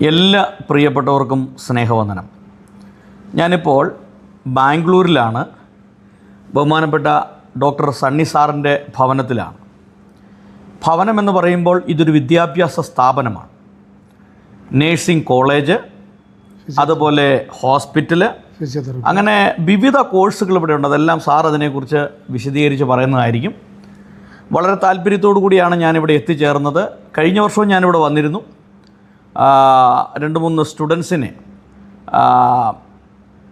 എല്ലാ പ്രിയപ്പെട്ടവർക്കും സ്നേഹവന്ദനം. ഞാനിപ്പോൾ ബാംഗ്ലൂരിലാണ്. ബഹുമാനപ്പെട്ട ഡോക്ടർ സണ്ണി സാറിൻ്റെ ഭവനത്തിലാണ്. ഭവനം എന്ന് പറയുമ്പോൾ ഇതൊരു വിദ്യാഭ്യാസ സ്ഥാപനമാണ്. നേഴ്സിംഗ് കോളേജ്, അതുപോലെ ഹോസ്പിറ്റല്, അങ്ങനെ വിവിധ കോഴ്സുകൾ ഇവിടെ ഉണ്ട്. അതെല്ലാം സാർ അതിനെക്കുറിച്ച് വിശദീകരിച്ച് പറയുന്നതായിരിക്കും. വളരെ താല്പര്യത്തോടു കൂടിയാണ് ഞാനിവിടെ എത്തിച്ചേർന്നത്. കഴിഞ്ഞ വർഷവും ഞാനിവിടെ വന്നിരുന്നു. 2-3 സ്റ്റുഡൻസിനെ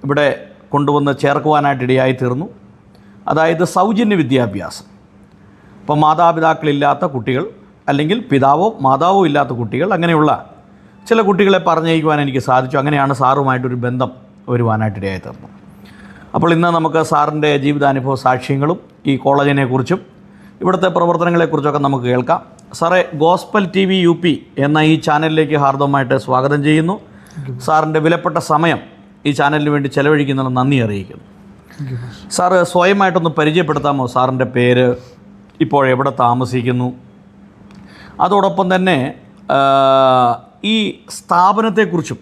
ഇവിടെ കൊണ്ടുവന്ന് ചേർക്കുവാനായിട്ടിടയായി തീർന്നു. അതായത് സൗജന്യ വിദ്യാഭ്യാസം. ഇപ്പോൾ മാതാപിതാക്കളില്ലാത്ത കുട്ടികൾ, അല്ലെങ്കിൽ പിതാവോ മാതാവോ ഇല്ലാത്ത കുട്ടികൾ, അങ്ങനെയുള്ള ചില കുട്ടികളെ പറഞ്ഞയക്കുവാൻ എനിക്ക് സാധിച്ചു. അങ്ങനെയാണ് സാറുമായിട്ടൊരു ബന്ധം വരുവാനായിട്ടിടയായി തീർന്നു. അപ്പോൾ ഇന്ന് നമുക്ക് സാറിൻ്റെ ജീവിതാനുഭവ സാക്ഷ്യങ്ങളും ഈ കോളേജിനെക്കുറിച്ചും ഇവിടുത്തെ പ്രവർത്തനങ്ങളെക്കുറിച്ചൊക്കെ നമുക്ക് കേൾക്കാം. സാറേ, ഗോസ്പൽ TV UP എന്ന ഈ ചാനലിലേക്ക് ഹാർദവമായിട്ട് സ്വാഗതം ചെയ്യുന്നു. സാറിൻ്റെ വിലപ്പെട്ട സമയം ഈ ചാനലിന് വേണ്ടി ചെലവഴിക്കുന്നതിന് നന്ദി അറിയിക്കുന്നു. സാറ് സ്വയമായിട്ടൊന്ന് പരിചയപ്പെടുത്താമോ? സാറിൻ്റെ പേര്, ഇപ്പോൾ എവിടെ താമസിക്കുന്നു, അതോടൊപ്പം തന്നെ ഈ സ്ഥാപനത്തെക്കുറിച്ചും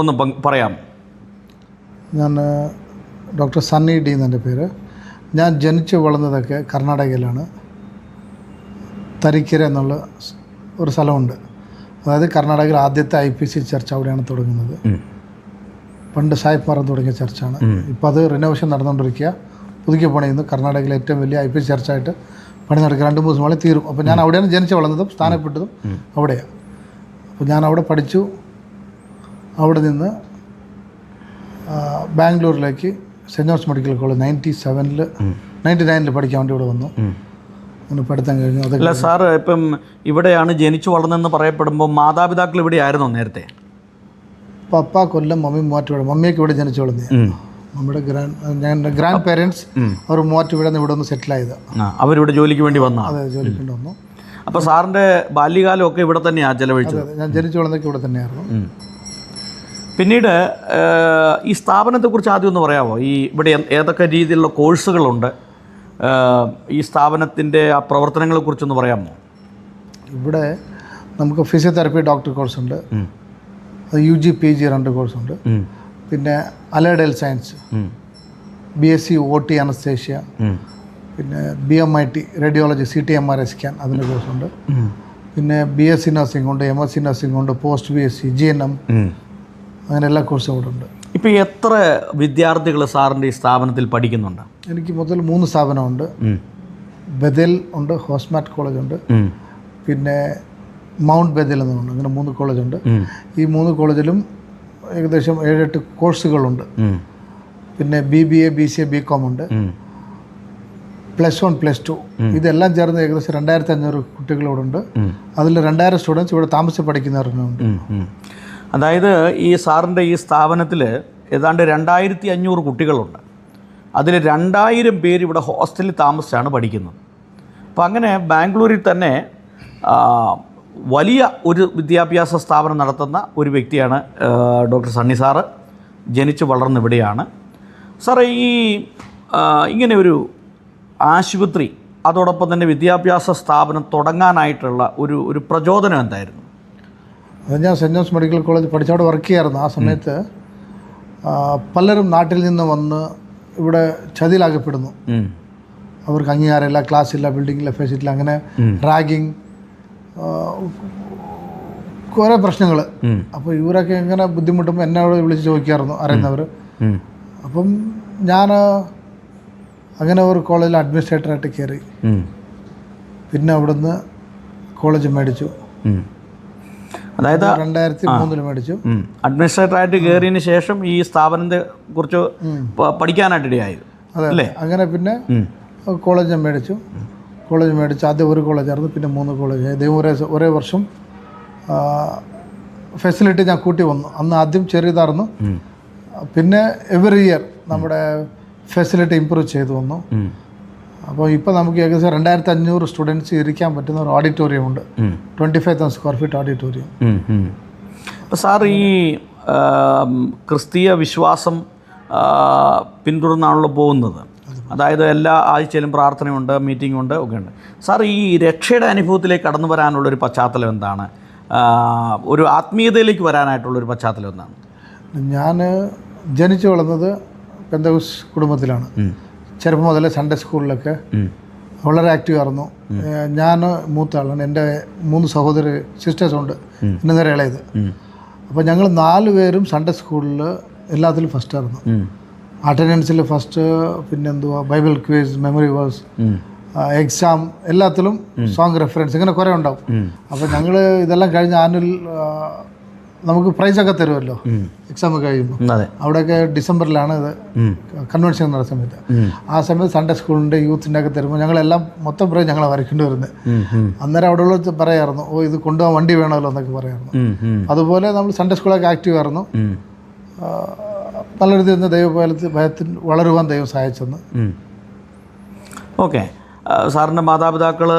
ഒന്ന് പറയാമോ? ഞാൻ ഡോക്ടർ സണ്ണി ഡി എന്നെ പേര്. ഞാൻ ജനിച്ചു വളർന്നതൊക്കെ കർണാടകയിലാണ്. തരിക്കര എന്നുള്ള ഒരു സ്ഥലമുണ്ട്. അതായത് കർണാടകയിൽ ആദ്യത്തെ IPC ചർച്ച് അവിടെയാണ് തുടങ്ങുന്നത്. പണ്ട് സായിപ്പ്മാർ തുടങ്ങിയ ചർച്ചാണ്. ഇപ്പോൾ അത് റിനോവേഷൻ നടന്നുകൊണ്ടിരിക്കുക, പുതുക്കി പണിയുന്നു. കർണാടകയിലെ ഏറ്റവും വലിയ IPC ചർച്ചായിട്ട് പണി നടക്കുക. 2-3 ദിവസമായി തീരും. അപ്പോൾ ഞാൻ അവിടെയാണ് ജനിച്ചു വളർന്നതും സ്ഥാനപ്പെട്ടതും അവിടെയാണ്. അപ്പോൾ ഞാൻ അവിടെ പഠിച്ചു. അവിടെ നിന്ന് ബാംഗ്ലൂരിലേക്ക് സെൻറ്റ് ജോൺസ് മെഡിക്കൽ കോളേജ് 99-ൽ പഠിക്കാൻ വേണ്ടി ഇവിടെ വന്നു. അങ്ങനെ പഠിത്തം കഴിഞ്ഞു. അതല്ല സാറ്, ഇപ്പം ഇവിടെയാണ് ജനിച്ചു വളർന്നതെന്ന് പറയപ്പെടുമ്പോൾ മാതാപിതാക്കൾ ഇവിടെ ആയിരുന്നോ നേരത്തെ? പപ്പ കൊല്ലം, മമ്മി മൂവാറ്റുപുഴ. മമ്മിയൊക്കെ ഇവിടെ ജനിച്ചു വളർന്നേ. നമ്മുടെ ഗ്രാൻഡ് പേരൻസ് അവർ മൂവാറ്റുപുഴ ഇവിടെ ഒന്ന് സെറ്റിലായത്. അവരിവിടെ ജോലിക്ക് വേണ്ടി വന്നു. അതെ, ജോലിക്ക് വേണ്ടി വന്നു. അപ്പോൾ സാറിൻ്റെ ബാല്യകാലമൊക്കെ ഇവിടെ തന്നെയാണ് ചെലവഴിച്ചത്? ഞാൻ ജനിച്ചു വളർന്നൊക്കെ ഇവിടെ തന്നെയായിരുന്നു. പിന്നീട് ഈ സ്ഥാപനത്തെക്കുറിച്ച് ആദ്യം ഒന്ന് പറയാമോ? ഈ ഇവിടെ ഏതൊക്കെ രീതിയിലുള്ള കോഴ്സുകളുണ്ട്? ഈ സ്ഥാപനത്തിൻ്റെ ആ പ്രവർത്തനങ്ങളെക്കുറിച്ചൊന്ന് പറയാമോ? ഇവിടെ നമുക്ക് ഫിസിയോതെറാപ്പി ഡോക്ടർ കോഴ്സുണ്ട്, UG PG 2 കോഴ്സുണ്ട്. പിന്നെ allied health science, BSc OT anaesthesia, പിന്നെ BMIT radiology CT MRI scan, അതിൻ്റെ കോഴ്സുണ്ട്. പിന്നെ BSc നഴ്സിംഗ് ഉണ്ട്, MSc നഴ്സിംഗ് ഉണ്ട്, പോസ്റ്റ് BSc GNM, അങ്ങനെ എല്ലാ കോഴ്സും ഇവിടെ ഉണ്ട്. ഇപ്പോൾ എത്ര വിദ്യാർത്ഥികൾ സാറിൻ്റെ ഈ സ്ഥാപനത്തിൽ പഠിക്കുന്നുണ്ട്? എനിക്ക് മുതൽ 3 സ്ഥാപനമുണ്ട്. ബദൽ ഉണ്ട്, ഹോസ്മാറ്റ് കോളേജ് ഉണ്ട്, പിന്നെ മൗണ്ട് ബദൽ എന്നുണ്ട്. അങ്ങനെ 3 കോളേജുണ്ട്. ഈ 3 കോളേജിലും ഏകദേശം 7-8 കോഴ്സുകളുണ്ട്. പിന്നെ BBA BCA BCom ഉണ്ട്, +1 +2. ഇതെല്ലാം ചേർന്ന് ഏകദേശം 2500 കുട്ടികളോടുണ്ട്. അതിൽ 2000 സ്റ്റുഡൻസ് ഇവിടെ താമസിച്ച് പഠിക്കുന്നവരുണ്ട്. അതായത് ഈ സാറിൻ്റെ ഈ സ്ഥാപനത്തിൽ ഏതാണ്ട് 2500 കുട്ടികളുണ്ട്. അതിൽ 2000 പേര് ഇവിടെ ഹോസ്റ്റലിൽ താമസിച്ചാണ് പഠിക്കുന്നത്. അപ്പോൾ അങ്ങനെ ബാംഗ്ലൂരിൽ തന്നെ വലിയ ഒരു വിദ്യാഭ്യാസ സ്ഥാപനം നടത്തുന്ന ഒരു വ്യക്തിയാണ് ഡോക്ടർ സണ്ണി സാറ്. ജനിച്ചു വളർന്ന ഇവിടെയാണ്. സാറേ, ഈ ഇങ്ങനെ ഒരു ആശുപത്രി, അതോടൊപ്പം തന്നെ വിദ്യാഭ്യാസ സ്ഥാപനം തുടങ്ങാനായിട്ടുള്ള ഒരു പ്രചോദനം എന്തായിരുന്നു? അത് ഞാൻ സെൻറ്റ് ജോൺസ് മെഡിക്കൽ കോളേജ് പഠിച്ചവിടെ വർക്ക് ചെയ്യായിരുന്നു. ആ സമയത്ത് പലരും നാട്ടിൽ നിന്ന് വന്ന് ഇവിടെ ചതിയിലാക്കപ്പെടുന്നു. അവർക്ക് അംഗീകാരമില്ല, ക്ലാസ്സില്ല, ബിൽഡിങ്ങില്ല, ഫെസിലിറ്റില്ല, അങ്ങനെ റാഗിങ്, കുറേ പ്രശ്നങ്ങൾ. അപ്പോൾ ഇവരൊക്കെ എങ്ങനെ ബുദ്ധിമുട്ടുമ്പോൾ എന്നോട് വിളിച്ച് ചോദിക്കായിരുന്നു അറിയുന്നവർ. അപ്പം ഞാൻ അങ്ങനെ ഒരു കോളേജിൽ അഡ്മിനിസ്ട്രേറ്ററായിട്ട് കയറി. പിന്നെ അവിടുന്ന് കോളേജ് മേടിച്ചു. അതായത് 2003 മേടിച്ചു. അഡ്മിനിസ്ട്രേറ്ററായിട്ട് കയറിയതിന് ശേഷം ഈ സ്ഥാപനത്തെ കുറിച്ച് പഠിക്കാനായിട്ടിടയായി. അതെ, അങ്ങനെ പിന്നെ കോളേജ് മേടിച്ചു. ആദ്യം ഒരു കോളേജായിരുന്നു, പിന്നെ 3 കോളേജ്. ഇതേ ഒരേ വർഷം ഫെസിലിറ്റി ഞാൻ കൂട്ടി വന്നു. അന്ന് ആദ്യം ചെറിയതായിരുന്നു, പിന്നെ എവറി ഇയർ നമ്മുടെ ഫെസിലിറ്റി ഇമ്പ്രൂവ് ചെയ്തു വന്നു. അപ്പോൾ ഇപ്പോൾ നമുക്ക് ഏകദേശം 2500 സ്റ്റുഡൻസ് ഇരിക്കാൻ പറ്റുന്ന ഒരു ഓഡിറ്റോറിയം ഉണ്ട്. 25,000 സ്ക്വയർ ഫീറ്റ് ഓഡിറ്റോറിയം. അപ്പോൾ സാർ ഈ ക്രിസ്തീയ വിശ്വാസം പിന്തുടർന്നാണല്ലോ പോകുന്നത്. അതായത് എല്ലാ ആഴ്ചയിലും പ്രാർത്ഥനയുണ്ട്, മീറ്റിംഗ് ഉണ്ട്, ഒക്കെ ഉണ്ട്. സാർ, ഈ രക്ഷയുടെ അനുഭവത്തിലേക്ക് കടന്നു വരാനുള്ളൊരു പശ്ചാത്തലം എന്താണ്? ഒരു ആത്മീയതയിലേക്ക് വരാനായിട്ടുള്ളൊരു പശ്ചാത്തലം എന്നാണ്? ഞാൻ ജനിച്ചു വളർന്നത് പെന്തക്കോസ്ത് കുടുംബത്തിലാണ്. ചെറുപ്പം മുതലേ സൺഡേ സ്കൂളിലൊക്കെ വളരെ ആക്റ്റീവ് ആയിരുന്നു. ഞാൻ മൂത്ത ആളാണ്. എൻ്റെ 3 സഹോദരി സിസ്റ്റേഴ്സുണ്ട്, എൻ്റെ നേരെ ഇളയത്. അപ്പോൾ ഞങ്ങൾ 4 പേരും സൺഡേ സ്കൂളിൽ എല്ലാത്തിലും ഫസ്റ്റായിരുന്നു. അറ്റൻഡൻസിൽ ഫസ്റ്റ്, പിന്നെന്തുവാ Bible quiz, memory verse, exam, എല്ലാത്തിലും സോങ് റെഫറൻസ്, ഇങ്ങനെ കുറേ ഉണ്ടാവും. അപ്പോൾ ഞങ്ങൾ ഇതെല്ലാം കഴിഞ്ഞ് ആനുവൽ നമുക്ക് പ്രൈസൊക്കെ തരുമല്ലോ എക്സാം കഴിയുമ്പോൾ. അവിടെയൊക്കെ ഡിസംബറിലാണ് ഇത് കൺവെൻഷൻ നടന്ന സമയത്ത്. ആ സമയത്ത് സൺഡേ സ്കൂളിൻ്റെ യൂത്തിൻ്റെ ഒക്കെ തരുമ്പോൾ ഞങ്ങളെല്ലാം മൊത്തം പ്രൈസ് ഞങ്ങളെ വരയ്ക്കേണ്ടി വരുന്നത്. അന്നേരം അവിടെ ഉള്ള പറയായിരുന്നു, ഓ ഇത് കൊണ്ടുപോകാൻ വണ്ടി വേണമല്ലോ എന്നൊക്കെ പറയായിരുന്നു. അതുപോലെ നമ്മൾ സൺഡേ സ്കൂളൊക്കെ ആക്റ്റീവ് ആയിരുന്നു. നല്ല രീതിയിൽ ഭയത്തിൽ വളരുവാൻ ദൈവം സഹായിച്ചെന്ന്. ഓക്കെ. സാറിൻ്റെ മാതാപിതാക്കൾ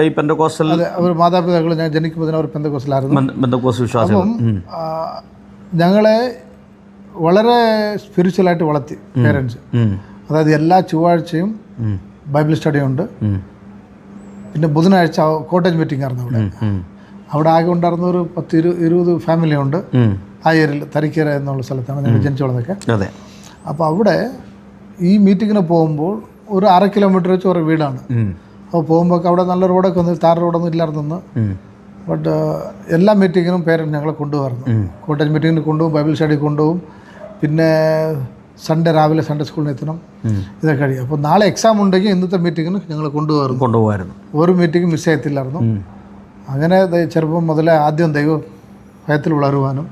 ഈ പെന്തക്കോസ്റ്റൽ? അതെ, അവർ മാതാപിതാക്കൾ ഞാൻ ജനിക്കുമ്പോൾ അവർ പെന്തക്കോസ്റ്റലായിരുന്നു, പെന്തക്കോസ്റ്റ് വിശ്വാസം. അപ്പം ഞങ്ങളെ വളരെ സ്പിരിച്വലായിട്ട് വളർത്തി പേരൻസ്. അതായത് എല്ലാ ചൊവ്വാഴ്ചയും ബൈബിൾ സ്റ്റഡി ഉണ്ട്. പിന്നെ ബുധനാഴ്ച കോട്ടേജ് മീറ്റിംഗ് ആയിരുന്നു അവിടെ. അവിടെ ആകെ ഉണ്ടായിരുന്ന ഒരു 10-20 ഫാമിലി ഉണ്ട്. ആ ഏരിയയിൽ തരിക്കര എന്നുള്ള സ്ഥലത്താണ് ഞങ്ങൾ ജനിച്ചു വളർന്നതൊക്കെ. അതെ. അപ്പോൾ അവിടെ ഈ മീറ്റിങ്ങിന് പോകുമ്പോൾ ഒരു 6 കിലോമീറ്റർ വെച്ച് ഒരു വീടാണ്. അപ്പോൾ പോകുമ്പോൾ അവിടെ നല്ല റോഡൊക്കെ വന്ന്, താർ റോഡൊന്നും ഇല്ലായിരുന്നു. ബട്ട് എല്ലാ മീറ്റിങ്ങിനും പേരൻസ് ഞങ്ങളെ കൊണ്ടുപോകാറുണ്ട്. കോട്ടേജ് മീറ്റിങ്ങിന് കൊണ്ടുപോകും, ബൈബിൾ സ്റ്റഡി കൊണ്ടുപോകും. പിന്നെ സൺഡേ രാവിലെ സൺഡേ സ്കൂളിൽ എത്തണം, ഇതൊക്കെ കഴിയും. അപ്പോൾ നാളെ എക്സാം ഉണ്ടെങ്കിൽ ഇന്നത്തെ മീറ്റിങ്ങിന് ഞങ്ങൾ കൊണ്ടുപോകാറുണ്ട്. ഒരു മീറ്റിംഗ് മിസ് ചെയ്യത്തില്ലായിരുന്നു. അങ്ങനെ ചെറുപ്പം മുതലേ ആദ്യം ദൈവം ഭയത്തിൽ വളരുവാനും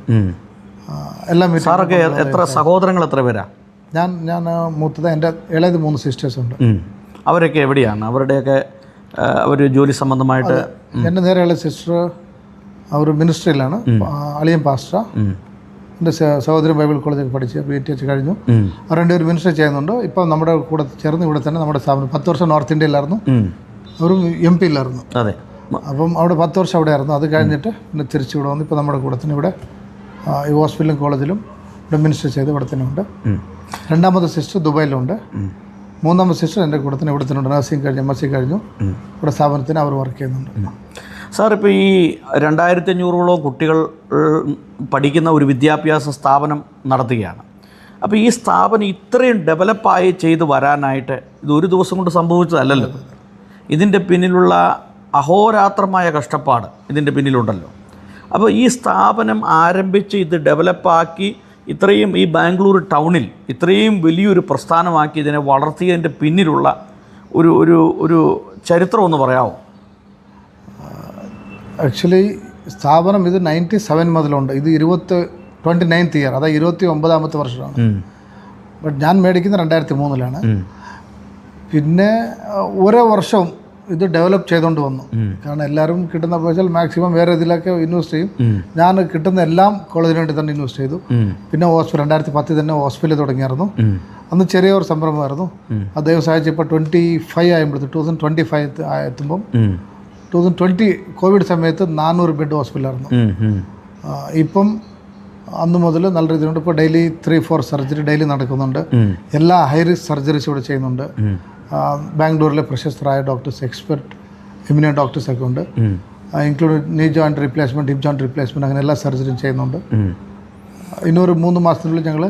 എല്ലാ സാറൊക്കെ എത്ര സഹോദരങ്ങൾ, എത്ര പേരാ? ഞാൻ മൂത്തത്. എൻ്റെ ഇളയത് 3 സിസ്റ്റേഴ്സ് ഉണ്ട്. അവരൊക്കെ എവിടെയാണ്? അവരുടെയൊക്കെ അവർ ജോലി സംബന്ധമായിട്ട്? എൻ്റെ നേരെയുള്ള സിസ്റ്റർ അവർ മിനിസ്ട്രിയിലാണ്, അളിയൻ പാസ്റ്റർ. എൻ്റെ സഹോദരൻ ബൈബിൾ കോളേജിൽ പഠിച്ച് BTH കഴിഞ്ഞു. അവർ 2 പേര് മിനിസ്ട്രി ചെയ്യുന്നുണ്ട്. ഇപ്പം നമ്മുടെ കൂടെ ചേർന്ന് ഇവിടെ തന്നെ നമ്മുടെ സ്ഥാപനം 10 വർഷം നോർത്ത് ഇന്ത്യയിലായിരുന്നു. അവരും MP യിലായിരുന്നു. അതെ. അപ്പം അവിടെ 10 വർഷം അവിടെ ആയിരുന്നു. അത് കഴിഞ്ഞിട്ട് പിന്നെ തിരിച്ചു ഇവിടെ വന്ന് ഇപ്പോൾ നമ്മുടെ കൂടെ തന്നെ ഇവിടെ ഈ ഹോസ്പിറ്റലും കോളേജിലും ഇവിടെ മിനിസ്റ്റർ ചെയ്ത് ഇവിടെ തന്നെ ഉണ്ട്. 2ാമത്തെ സിസ്റ്റർ ദുബായിലുണ്ട്. 3ാമത്തെ സിസ്റ്റർ എൻ്റെ കൂടെ തന്നെ ഇവിടെ തന്നെ ഉണ്ട്. നഴ്സിംഗ് കഴിഞ്ഞു, MSc കഴിഞ്ഞു. ഇവിടെ സ്ഥാപനത്തിന് അവർ വർക്ക് ചെയ്യുന്നുണ്ട്. സാർ, ഇപ്പോൾ ഈ 2500ഓളം കുട്ടികൾ പഠിക്കുന്ന ഒരു വിദ്യാഭ്യാസ സ്ഥാപനം നടത്തുകയാണ്. അപ്പോൾ ഈ സ്ഥാപനം ഇത്രയും ഡെവലപ്പായി ചെയ്ത് വരാനായിട്ട് ഇത് ഒരു ദിവസം കൊണ്ട് സംഭവിച്ചതല്ലല്ലോ. ഇതിൻ്റെ പിന്നിലുള്ള അഹോരാത്രമായ കഷ്ടപ്പാട് ഇതിൻ്റെ പിന്നിലുണ്ടല്ലോ. അപ്പോൾ ഈ സ്ഥാപനം ആരംഭിച്ച് ഇത് ഡെവലപ്പാക്കി ഇത്രയും ഈ ബാംഗ്ലൂർ ടൗണിൽ ഇത്രയും വലിയൊരു പ്രസ്ഥാനമാക്കി ഇതിനെ വളർത്തിയതിൻ്റെ പിന്നിലുള്ള ഒരു ഒരു ഒരു ചരിത്രം ഒന്ന് പറയാമോ? ആക്ച്വലി സ്ഥാപനം ഇത് 97 മുതലുണ്ട്. ഇത് 29th ഇയർ, അതായത് 29ാമത്തെ വർഷമാണ്. ബട്ട് ഞാൻ മേടിക്കുന്നത് 2003-ലാണ്. പിന്നെ ഓരോ വർഷവും ഇത് ഡെവലപ്പ് ചെയ്തുകൊണ്ട് വന്നു. കാരണം എല്ലാവരും കിട്ടുന്ന പൈസ മാക്സിമം വേറെ ഇതിലൊക്കെ ഇൻവെസ്റ്റ് ചെയ്യും. ഞാൻ കിട്ടുന്ന എല്ലാം കോളേജിന് വേണ്ടി തന്നെ ഇൻവെസ്റ്റ് ചെയ്തു. പിന്നെ 2010 തന്നെ ഹോസ്പിറ്റൽ തുടങ്ങിയായിരുന്നു. അന്ന് ചെറിയൊരു സംരംഭമായിരുന്നു. അദ്ദേഹം സഹായിച്ചു. ഇപ്പോൾ 25 ആയപ്പോഴത്തെ 2025 എത്തുമ്പം 2020 കോവിഡ് സമയത്ത് 400 ബെഡ് ഹോസ്പിറ്റലായിരുന്നു. ഇപ്പം അന്ന് മുതൽ നല്ല രീതിയിലുണ്ട്. ഇപ്പോൾ ഡെയിലി 3-4 സർജറി ഡെയിലി നടക്കുന്നുണ്ട്. എല്ലാ ഹൈ റിസ്ക് സർജറീസ് ഇവിടെ ചെയ്യുന്നുണ്ട്. ബാംഗ്ലൂരിലെ പ്രശസ്തരായ ഡോക്ടേഴ്സ്, എക്സ്പെർട്ട് എമിനന്റ് ഡോക്ടേഴ്സൊക്കെ ഉണ്ട്. ഇൻക്ലൂഡ് നീ joint replacement, hip joint replacement, അങ്ങനെ എല്ലാ സർജറിയും ചെയ്യുന്നുണ്ട്. ഇന്നൊരു 3 മാസത്തിനുള്ളിൽ ഞങ്ങൾ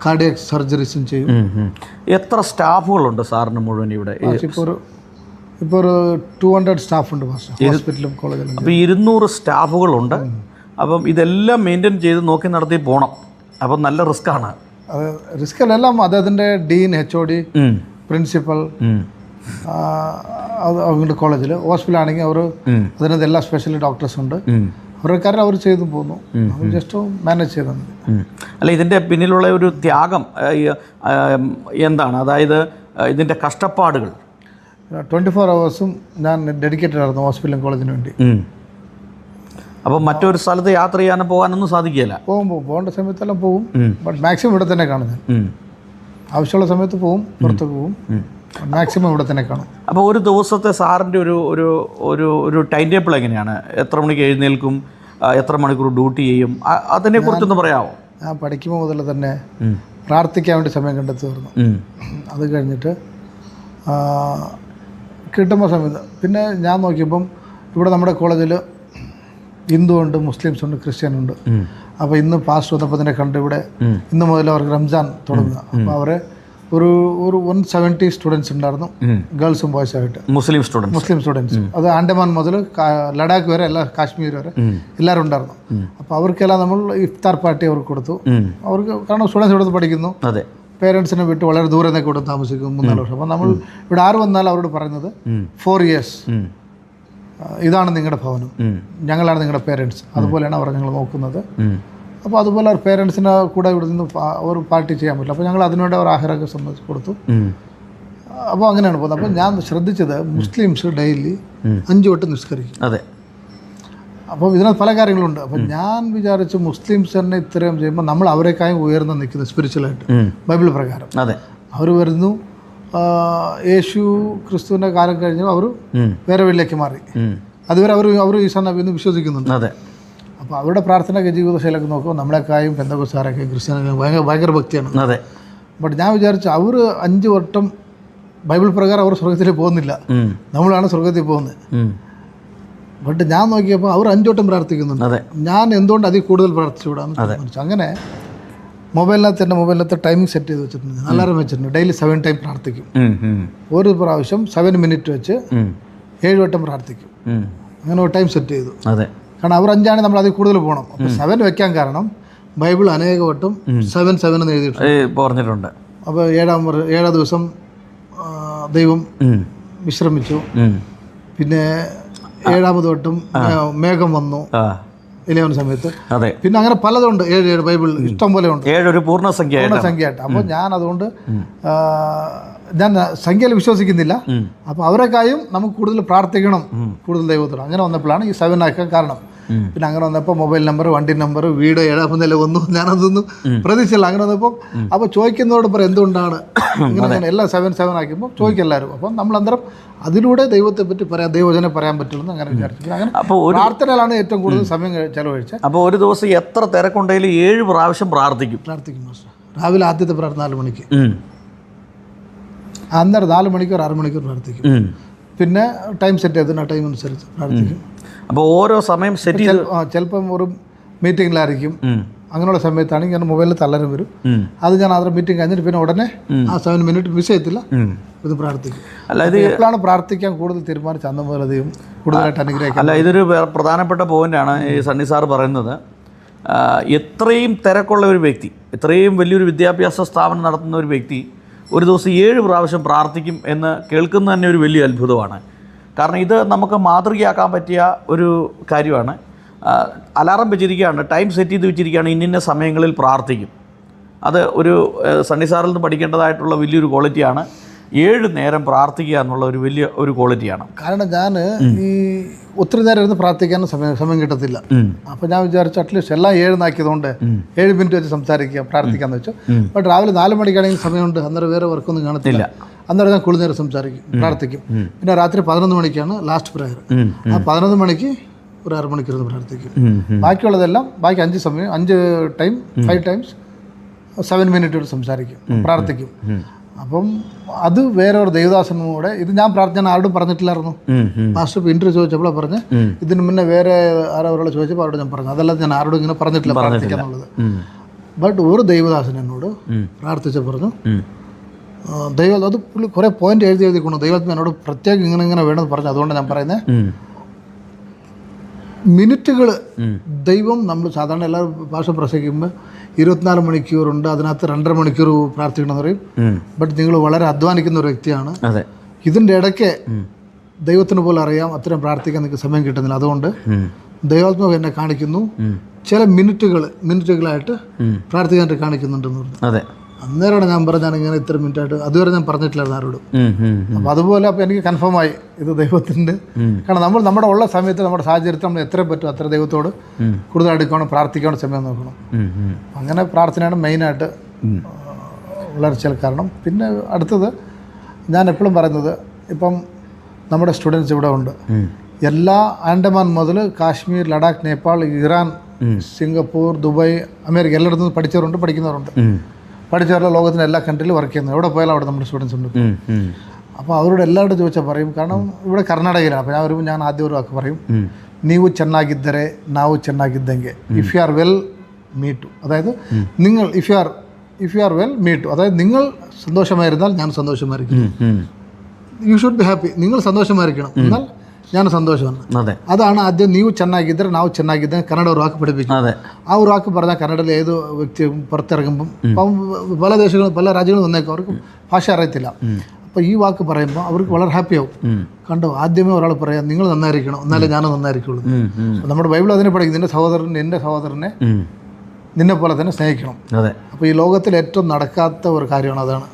കാർഡിയാക് സർജറീസും ചെയ്യും. എത്ര സ്റ്റാഫുകളുണ്ട് സാറിന് മുഴുവൻ ഇവിടെ? ഇപ്പോൾ ഒരു 200 സ്റ്റാഫുണ്ട് ഹോസ്പിറ്റലും കോളേജിലും. അപ്പോൾ 200 സ്റ്റാഫുകളുണ്ട്. അപ്പം ഇതെല്ലാം മെയിൻറ്റെയിൻ ചെയ്ത് നോക്കി നടത്തി പോകണം. അപ്പം നല്ല റിസ്ക്കാണ്. അത് റിസ്ക്കെല്ലാം അദ്ദേഹത്തിൻ്റെ ഡീൻ, HOD, പ്രിൻസിപ്പൽ, അവരുടെ കോളേജിൽ. ഹോസ്പിറ്റലാണെങ്കിൽ അവർ അതിനകത്ത് എല്ലാ സ്പെഷ്യൽ ഡോക്ടേഴ്സ് ഉണ്ട്. അവരുടെ കാര്യം അവർ ചെയ്തു പോകുന്നു. അവർ ജസ്റ്റ് മാനേജ് ചെയ്താൽ മതി. അല്ല, ഇതിൻ്റെ പിന്നിലുള്ള ഒരു ത്യാഗം എന്താണ്? അതായത് ഇതിൻ്റെ കഷ്ടപ്പാടുകൾ. 24 hours ഞാൻ ഡെഡിക്കേറ്റഡ് ആയിരുന്നു ഹോസ്പിറ്റലും കോളേജിന് വേണ്ടി. അപ്പോൾ മറ്റൊരു സ്ഥലത്ത് യാത്ര ചെയ്യാനും പോകാനൊന്നും സാധിക്കില്ല. പോകേണ്ട സമയത്തെല്ലാം പോകും. ബട്ട് മാക്സിമം ഇവിടെ തന്നെ കാണുന്നത്. ആവശ്യമുള്ള സമയത്ത് പോവും, പുറത്തേക്ക് പോവും. മാക്സിമം ഇവിടെ തന്നെ കാണും. അപ്പോൾ ഒരു ദിവസത്തെ സാറിൻ്റെ ഒരു ഒരു ഒരു ഒരു ടൈം ടേബിൾ എങ്ങനെയാണ്? എത്ര മണിക്ക് എഴുന്നേൽക്കും? എത്ര മണിക്കൂർ ഡ്യൂട്ടി ചെയ്യും? അതിനെക്കുറിച്ചൊന്ന് പറയാമോ? ഞാൻ പഠിക്കുമ്പോൾ മുതൽ തന്നെ പ്രാർത്ഥിക്കാൻ വേണ്ടി സമയം കണ്ടെത്തുമായിരുന്നു. അത് കഴിഞ്ഞിട്ട് കിട്ടുമ്പോൾ സമയത്ത് പിന്നെ ഞാൻ നോക്കിയപ്പം ഇവിടെ നമ്മുടെ കോളേജിൽ ഹിന്ദു ഉണ്ട്, മുസ്ലിംസ് ഉണ്ട്, ക്രിസ്ത്യൻ ഉണ്ട്. അപ്പോൾ ഇന്ന് പാസ്റ്റ് വന്നപ്പോൾ തന്നെ കണ്ട് ഇവിടെ ഇന്ന് മുതൽ അവർക്ക് റംസാൻ തുടങ്ങുക. അപ്പോൾ അവരെ ഒരു 170 സ്റ്റുഡൻസ് ഉണ്ടായിരുന്നു, ഗേൾസും ബോയ്സും ആയിട്ട്. മുസ്ലിം സ്റ്റുഡൻസ് അത് ആൻഡമാൻ മുതൽ ലഡാക്ക് വരെ, എല്ലാ കാശ്മീർ വരെ എല്ലാവരും ഉണ്ടായിരുന്നു. അപ്പോൾ അവർക്കെല്ലാം നമ്മൾ ഇഫ്താർ പാർട്ടി അവർക്ക് കൊടുത്തു. അവർക്ക് കാരണം സ്റ്റുഡൻസ് ഇവിടെ പഠിക്കുന്നു, പേരൻസിനെ വിട്ട് വളരെ ദൂരെ നിന്നൊക്കെ ഇവിടെ താമസിക്കും 3-4 വർഷം. അപ്പോൾ നമ്മൾ ഇവിടെ ആര് വന്നാലും അവരോട് പറയുന്നത് 4 years ഇതാണ് നിങ്ങളുടെ ഭവനം, ഞങ്ങളാണ് നിങ്ങളുടെ പേരൻസ്, അതുപോലെയാണ് അവർ ഞങ്ങൾ നോക്കുന്നത്. അപ്പോൾ അതുപോലെ അവർ പേരൻസിനെ കൂടെ ഇവിടെ നിന്ന് ഒരു പാർട്ടി ചെയ്യാൻ പറ്റില്ല. അപ്പോൾ ഞങ്ങൾ അതിനുവേണ്ടി അവർ ആഹാരമൊക്കെ സംബന്ധിച്ച് കൊടുത്തു. അപ്പോൾ അങ്ങനെയാണ് പോകുന്നത്. അപ്പോൾ ഞാൻ ശ്രദ്ധിച്ചത് മുസ്ലിംസ് ഡെയിലി 5 വട്ടം നിസ്കരിക്കും. അതെ. അപ്പോൾ ഇതിനകത്ത് പല കാര്യങ്ങളുണ്ട്. അപ്പം ഞാൻ വിചാരിച്ചു മുസ്ലിംസ് തന്നെ ഇത്രയും ചെയ്യുമ്പോൾ നമ്മൾ അവരെക്കായും ഉയർന്ന് നിൽക്കുന്നത് സ്പിരിച്വലായിട്ട് ബൈബിൾ പ്രകാരം. അതെ. അവർ വരുന്നു, യേശു ക്രിസ്തുവിൻ്റെ കാലം കഴിഞ്ഞപ്പോൾ അവർ വേറെ വീട്ടിലേക്ക് മാറി. അതുവരെ അവർ ഈസാ നബിയെന്ന് വിശ്വസിക്കുന്നുണ്ട്. അതെ. അപ്പോൾ അവരുടെ പ്രാർത്ഥനയൊക്കെ ജീവിതശൈലൊക്കെ നോക്കുമ്പോൾ നമ്മളെക്കായും പെന്തക്കോസ്തുകാരൊക്കെ ക്രിസ്ത്യാനൊക്കെ ഭയങ്കര ഭക്തിയാണ്. അതെ. ബട്ട് ഞാൻ വിചാരിച്ചു അവർ 5 വട്ടം ബൈബിൾ പ്രകാരം അവർ സ്വർഗത്തിലേക്ക് പോകുന്നില്ല, നമ്മളാണ് സ്വർഗത്തിൽ പോകുന്നത്. ബട്ട് ഞാൻ നോക്കിയപ്പോൾ അവർ 5 വട്ടം പ്രാർത്ഥിക്കുന്നുണ്ട്. ഞാൻ എന്തുകൊണ്ട് അതിൽ കൂടുതൽ പ്രാർത്ഥിച്ചുകൂടാന്ന് തീരുമാനിച്ചു. അങ്ങനെ മൊബൈലിനകത്ത് ടൈമിംഗ് സെറ്റ് ചെയ്ത് വെച്ചിട്ടുണ്ട്, അലാറം വെച്ചിട്ടുണ്ട്. ഡെയിലി 7 ടൈം പ്രാർത്ഥിക്കും. ഒരു പ്രാവശ്യം 7 മിനിറ്റ് വെച്ച് 7 വട്ടം പ്രാർത്ഥിക്കും. അങ്ങനെ ഒരു ടൈം സെറ്റ് ചെയ്തു. കാരണം അവർ 5 ആണെങ്കിൽ നമ്മൾ അതിൽ കൂടുതൽ പോകണം. അപ്പോൾ 7 വെക്കാൻ കാരണം ബൈബിൾ അനേക വട്ടം 7 എന്ന് എഴുതിയിട്ടുണ്ട്. അപ്പോൾ 7 ദിവസം ദൈവം വിശ്രമിച്ചു. പിന്നെ 7ാമത് വട്ടം മേഘം വന്നു ഇലവൻ സമയത്ത്. അതെ. പിന്നെ അങ്ങനെ പലതുണ്ട്. 7 ബൈബിൾ ഇഷ്ടം പോലെ ഉണ്ട്. 7 ഒരു പൂർണ്ണസംഖ്യയായിട്ട്. അപ്പോൾ ഞാൻ അതുകൊണ്ട് ഞാൻ സംഖ്യയിൽ വിശ്വസിക്കുന്നില്ല. അപ്പോൾ അവരെക്കായും നമുക്ക് കൂടുതൽ പ്രാർത്ഥിക്കണം, കൂടുതൽ ദൈവത്തോട്. അങ്ങനെ വന്നപ്പോഴാണ് ഈ 7 ആക്കാൻ കാരണം. പിന്നെ അങ്ങനെ വന്നപ്പോൾ മൊബൈൽ നമ്പർ, വണ്ടി നമ്പർ, വീട് 7ാം നില വന്നു. ഞാനതൊന്നും പ്രതീക്ഷിച്ചില്ല. അങ്ങനെ വന്നപ്പോൾ അപ്പോൾ ചോദിക്കുന്നതോട് പറയും എന്തുകൊണ്ടാണ് ഇങ്ങനെ എല്ലാം 7 ആക്കുമ്പോൾ ചോദിക്കും എല്ലാവരും. അപ്പം നമ്മളന്തരം അതിലൂടെ ദൈവത്തെ പറ്റി പറയാം, ദൈവജനെ പറയാൻ പറ്റുള്ളൂ അങ്ങനെ വിചാരിച്ചു. അങ്ങനെ പ്രാർത്ഥനയിലാണ് ഏറ്റവും കൂടുതൽ സമയം ചെലവഴിച്ചത്. അപ്പോൾ ഒരു ദിവസം എത്ര തിരക്കുണ്ടെങ്കിലും 7 പ്രാവശ്യം പ്രാർത്ഥിക്കും മാസ്റ്റർ. രാവിലെ ആദ്യത്തെ പ്രാർത്ഥന 4 മണിക്ക്, അന്നേരം 4 മണിക്കൂർ 6 മണിക്കൂർ പ്രാർത്ഥിക്കും. പിന്നെ ടൈം സെറ്റ് ചെയ്തിട്ട് ആ ടൈം അനുസരിച്ച് പ്രാർത്ഥിക്കും. അപ്പോൾ ഓരോ സമയം സെറ്റ് ചെയ്ത് ചിലപ്പം ഒരു മീറ്റിങ്ങിലായിരിക്കും. അങ്ങനെയുള്ള സമയത്താണെങ്കിൽ ഞാൻ മൊബൈലിൽ തള്ളരം വരും. അത് ഞാൻ അതിൻ്റെ മീറ്റിംഗ് കഴിഞ്ഞിട്ട് പിന്നെ ഉടനെ ആ 7 മിനിറ്റ് മിസ് ചെയ്യത്തില്ല, ഇത് പ്രാർത്ഥിക്കും. അല്ല, ഇത് എപ്പോഴാണ് പ്രാർത്ഥിക്കാൻ കൂടുതൽ തീരുമാനിച്ച് അന്ന് മുതൽ അധികം കൂടുതലായിട്ട് അനുഗ്രഹിക്കും. അല്ല, ഇതൊരു പ്രധാനപ്പെട്ട പോയിൻ്റാണ് ഈ സണ്ണി സാർ പറയുന്നത്. എത്രയും തിരക്കുള്ള ഒരു വ്യക്തി, എത്രയും വലിയൊരു വിദ്യാഭ്യാസ സ്ഥാപനം നടത്തുന്ന ഒരു വ്യക്തി ഒരു ദിവസം 7 പ്രാവശ്യം പ്രാർത്ഥിക്കും എന്ന് കേൾക്കുന്നത് തന്നെ ഒരു വലിയ അത്ഭുതമാണ്. കാരണം ഇത് നമുക്ക് മാതൃകയാക്കാൻ പറ്റിയ ഒരു കാര്യമാണ്. അലാറം വെച്ചിരിക്കുകയാണ്, ടൈം സെറ്റ് ചെയ്ത് വെച്ചിരിക്കുകയാണ്, ഇന്ന സമയങ്ങളിൽ പ്രാർത്ഥിക്കും. അത് ഒരു സണ്ണി സാറിൽ നിന്ന് പഠിക്കേണ്ടതായിട്ടുള്ള വലിയൊരു ക്വാളിറ്റിയാണ്. 7 നേരം പ്രാർത്ഥിക്കുക എന്നുള്ള ഒരു വലിയ ഒരു ക്വാളിറ്റിയാണ്. കാരണം ഞാൻ ഈ ഒത്തിരി നേരം ഇരുന്ന് പ്രാർത്ഥിക്കാൻ സമയം കിട്ടത്തില്ല. അപ്പോൾ ഞാൻ വിചാരിച്ചു അറ്റ്ലീസ്റ്റ് എല്ലാം 7 ആക്കിയതുകൊണ്ട് 7 മിനിറ്റ് വെച്ച് സംസാരിക്കുക, പ്രാർത്ഥിക്കാമെന്ന് വെച്ചു. ബട്ട് രാവിലെ 4 മണിക്കാണെങ്കിൽ സമയമുണ്ട്, അന്നേരം വേറെ വർക്കൊന്നും കാണത്തില്ല. അന്നേരം ഞാൻ കൂടുതൽ നേരം സംസാരിക്കും, പ്രാർത്ഥിക്കും. പിന്നെ രാത്രി 11 മണിക്കാണ് ലാസ്റ്റ് പ്രയർ. ആ 11 മണിക്ക് ഒരു 6 മണിക്കൂർ പ്രാർത്ഥിക്കും. ബാക്കിയുള്ളതെല്ലാം ബാക്കി 5 ടൈം 5 ടൈംസ് 7 മിനിറ്റ് സംസാരിക്കും, പ്രാർത്ഥിക്കും. അപ്പം അത് വേറെ ഒരു ദൈവദാസനും കൂടെ ഇത് ഞാൻ ആരോടും പറഞ്ഞിട്ടില്ലായിരുന്നു. മാസ്റ്റർ ഇപ്പോൾ ഇൻ്റർവ്യൂ ചോദിച്ചപ്പോൾ പറഞ്ഞ് ഇതിന് മുന്നേ വേറെ ആരോട് ചോദിച്ചപ്പോൾ അവരോട് ഞാൻ പറഞ്ഞു. അതല്ലാതെ ഞാൻ ആരോടും ഇങ്ങനെ പറഞ്ഞിട്ടില്ല പ്രാർത്ഥിക്കാന്നുള്ളത്. ബട്ട് ഒരു ദൈവദാസൻ എന്നോട് പ്രാർത്ഥിച്ച് പറഞ്ഞു, ദൈവം അത് പുള്ളി കുറേ പോയിന്റ് എഴുതിക്കൊണ്ട് ദൈവത്തിന് എന്നോട് പ്രത്യേകം ഇങ്ങനെ വേണമെന്ന് പറഞ്ഞു. അതുകൊണ്ട് ഞാൻ പറയുന്നത് മിനിറ്റുകൾ ദൈവം നമ്മൾ സാധാരണ എല്ലാ ഭാഷ പ്രസംഗിക്കുമ്പോൾ 24 മണിക്കൂറുണ്ട്, അതിനകത്ത് 2.5 മണിക്കൂർ പ്രാർത്ഥിക്കണമെന്ന് പറയും. ബട്ട് നിങ്ങൾ വളരെ അധ്വാനിക്കുന്ന ഒരു വ്യക്തിയാണ്. ഇതിൻ്റെ ഇടയ്ക്ക് ദൈവത്തിന് പോലും അറിയാം അത്രയും പ്രാർത്ഥിക്കാൻ നിങ്ങൾക്ക് സമയം കിട്ടുന്നില്ല. അതുകൊണ്ട് ദൈവാത്മാവ് എന്നെ കാണിക്കുന്നു, ചില മിനിറ്റുകളായിട്ട് പ്രാർത്ഥിക്കാനായിട്ട് കാണിക്കുന്നുണ്ടെന്ന് പറഞ്ഞു. അന്നേരമാണ് ഞാൻ പറഞ്ഞാൽ ഇങ്ങനെ ഇത്ര മിനിറ്റായിട്ട് അതുവരെ ഞാൻ പറഞ്ഞിട്ടില്ലായിരുന്നു ആരോടും. അപ്പോൾ അതുപോലെ അപ്പോൾ എനിക്ക് കൺഫേമായി ഇത് ദൈവത്തിൻ്റെ. കാരണം നമ്മൾ നമ്മുടെ ഉള്ള സമയത്ത് നമ്മുടെ സാഹചര്യത്തിൽ നമ്മൾ എത്ര പറ്റും അത്ര ദൈവത്തോട് കൂടുതൽ അടുക്കണം, പ്രാർത്ഥിക്കണം, സമയം നോക്കണം. അങ്ങനെ പ്രാർത്ഥനയാണ് മെയിനായിട്ട് വളർച്ചയിൽ കാരണം. പിന്നെ അടുത്തത് ഞാൻ എപ്പോഴും പറയുന്നത്, ഇപ്പം നമ്മുടെ സ്റ്റുഡൻസ് ഇവിടെ ഉണ്ട്. എല്ലാ ആൻഡമാൻ മുതൽ Kashmir, Ladakh, Nepal, Iran, Singapore, Dubai, America എല്ലായിടത്തും പഠിച്ചവരുണ്ട്, പഠിക്കുന്നവരുണ്ട്. പഠിച്ചവരുടെ ലോകത്തിൻ്റെ എല്ലാ കൺട്രിയിലും വർക്ക് ചെയ്യുന്നത്. എവിടെ പോയാലും അവിടെ നമ്മുടെ സ്റ്റുഡൻസ് ഉണ്ട്. അപ്പോൾ അവരോട് എല്ലാവരോടും ചോദിച്ചാൽ പറയും. കാരണം ഇവിടെ കർണാടകയിലാണ്. അപ്പോൾ ഞാൻ ആദ്യം ഒരു വാക്ക് പറയും, ನೀವು ಚೆನ್ನಾಗಿದ್ದರೆ ನಾವು ಚೆನ್ನಾಗಿದ್ದಂಗೆ. If you are well me too. അതായത് നിങ്ങൾ if you are well me too. അതായത് നിങ്ങൾ സന്തോഷമായിരുന്നാൽ ഞാൻ സന്തോഷമായിരിക്കും. You should be happy. നിങ്ങൾ സന്തോഷമായിരിക്കണം എന്നാൽ ഞാൻ സന്തോഷമാണ്. അതാണ് ആദ്യം ನೀವು ಚೆನ್ನಾಗಿದ್ದರೆ ನಾವು ಚೆನ್ನಾಗಿದ್ದಂಗೆ കന്നഡ ഒരു വാക്ക് പഠിപ്പിക്കും. ആ ഒരു വാക്ക് പറഞ്ഞാൽ കന്നഡയിൽ ഏത് വ്യക്തിയും പുറത്തിറങ്ങുമ്പം ഇപ്പം പല ദേശങ്ങളും പല രാജ്യങ്ങളും വന്നേക്കും, അവർക്ക് ഭാഷ അറിയത്തില്ല. അപ്പോൾ ഈ വാക്ക് പറയുമ്പോൾ അവർക്ക് വളരെ ഹാപ്പിയാവും. കണ്ടോ, ആദ്യമേ ഒരാൾ പറയാം നിങ്ങൾ നന്നായിരിക്കണം എന്നാലേ ഞാനും നന്നായിരിക്കുള്ളൂ. നമ്മുടെ ബൈബിൾ അതിനെ പഠിക്കും, നിന്റെ സഹോദരനെ നിന്നെ പോലെ തന്നെ സ്നേഹിക്കണം. അപ്പോൾ ഈ ലോകത്തിൽ ഏറ്റവും നടക്കാത്ത ഒരു കാര്യമാണ് അതാണ്.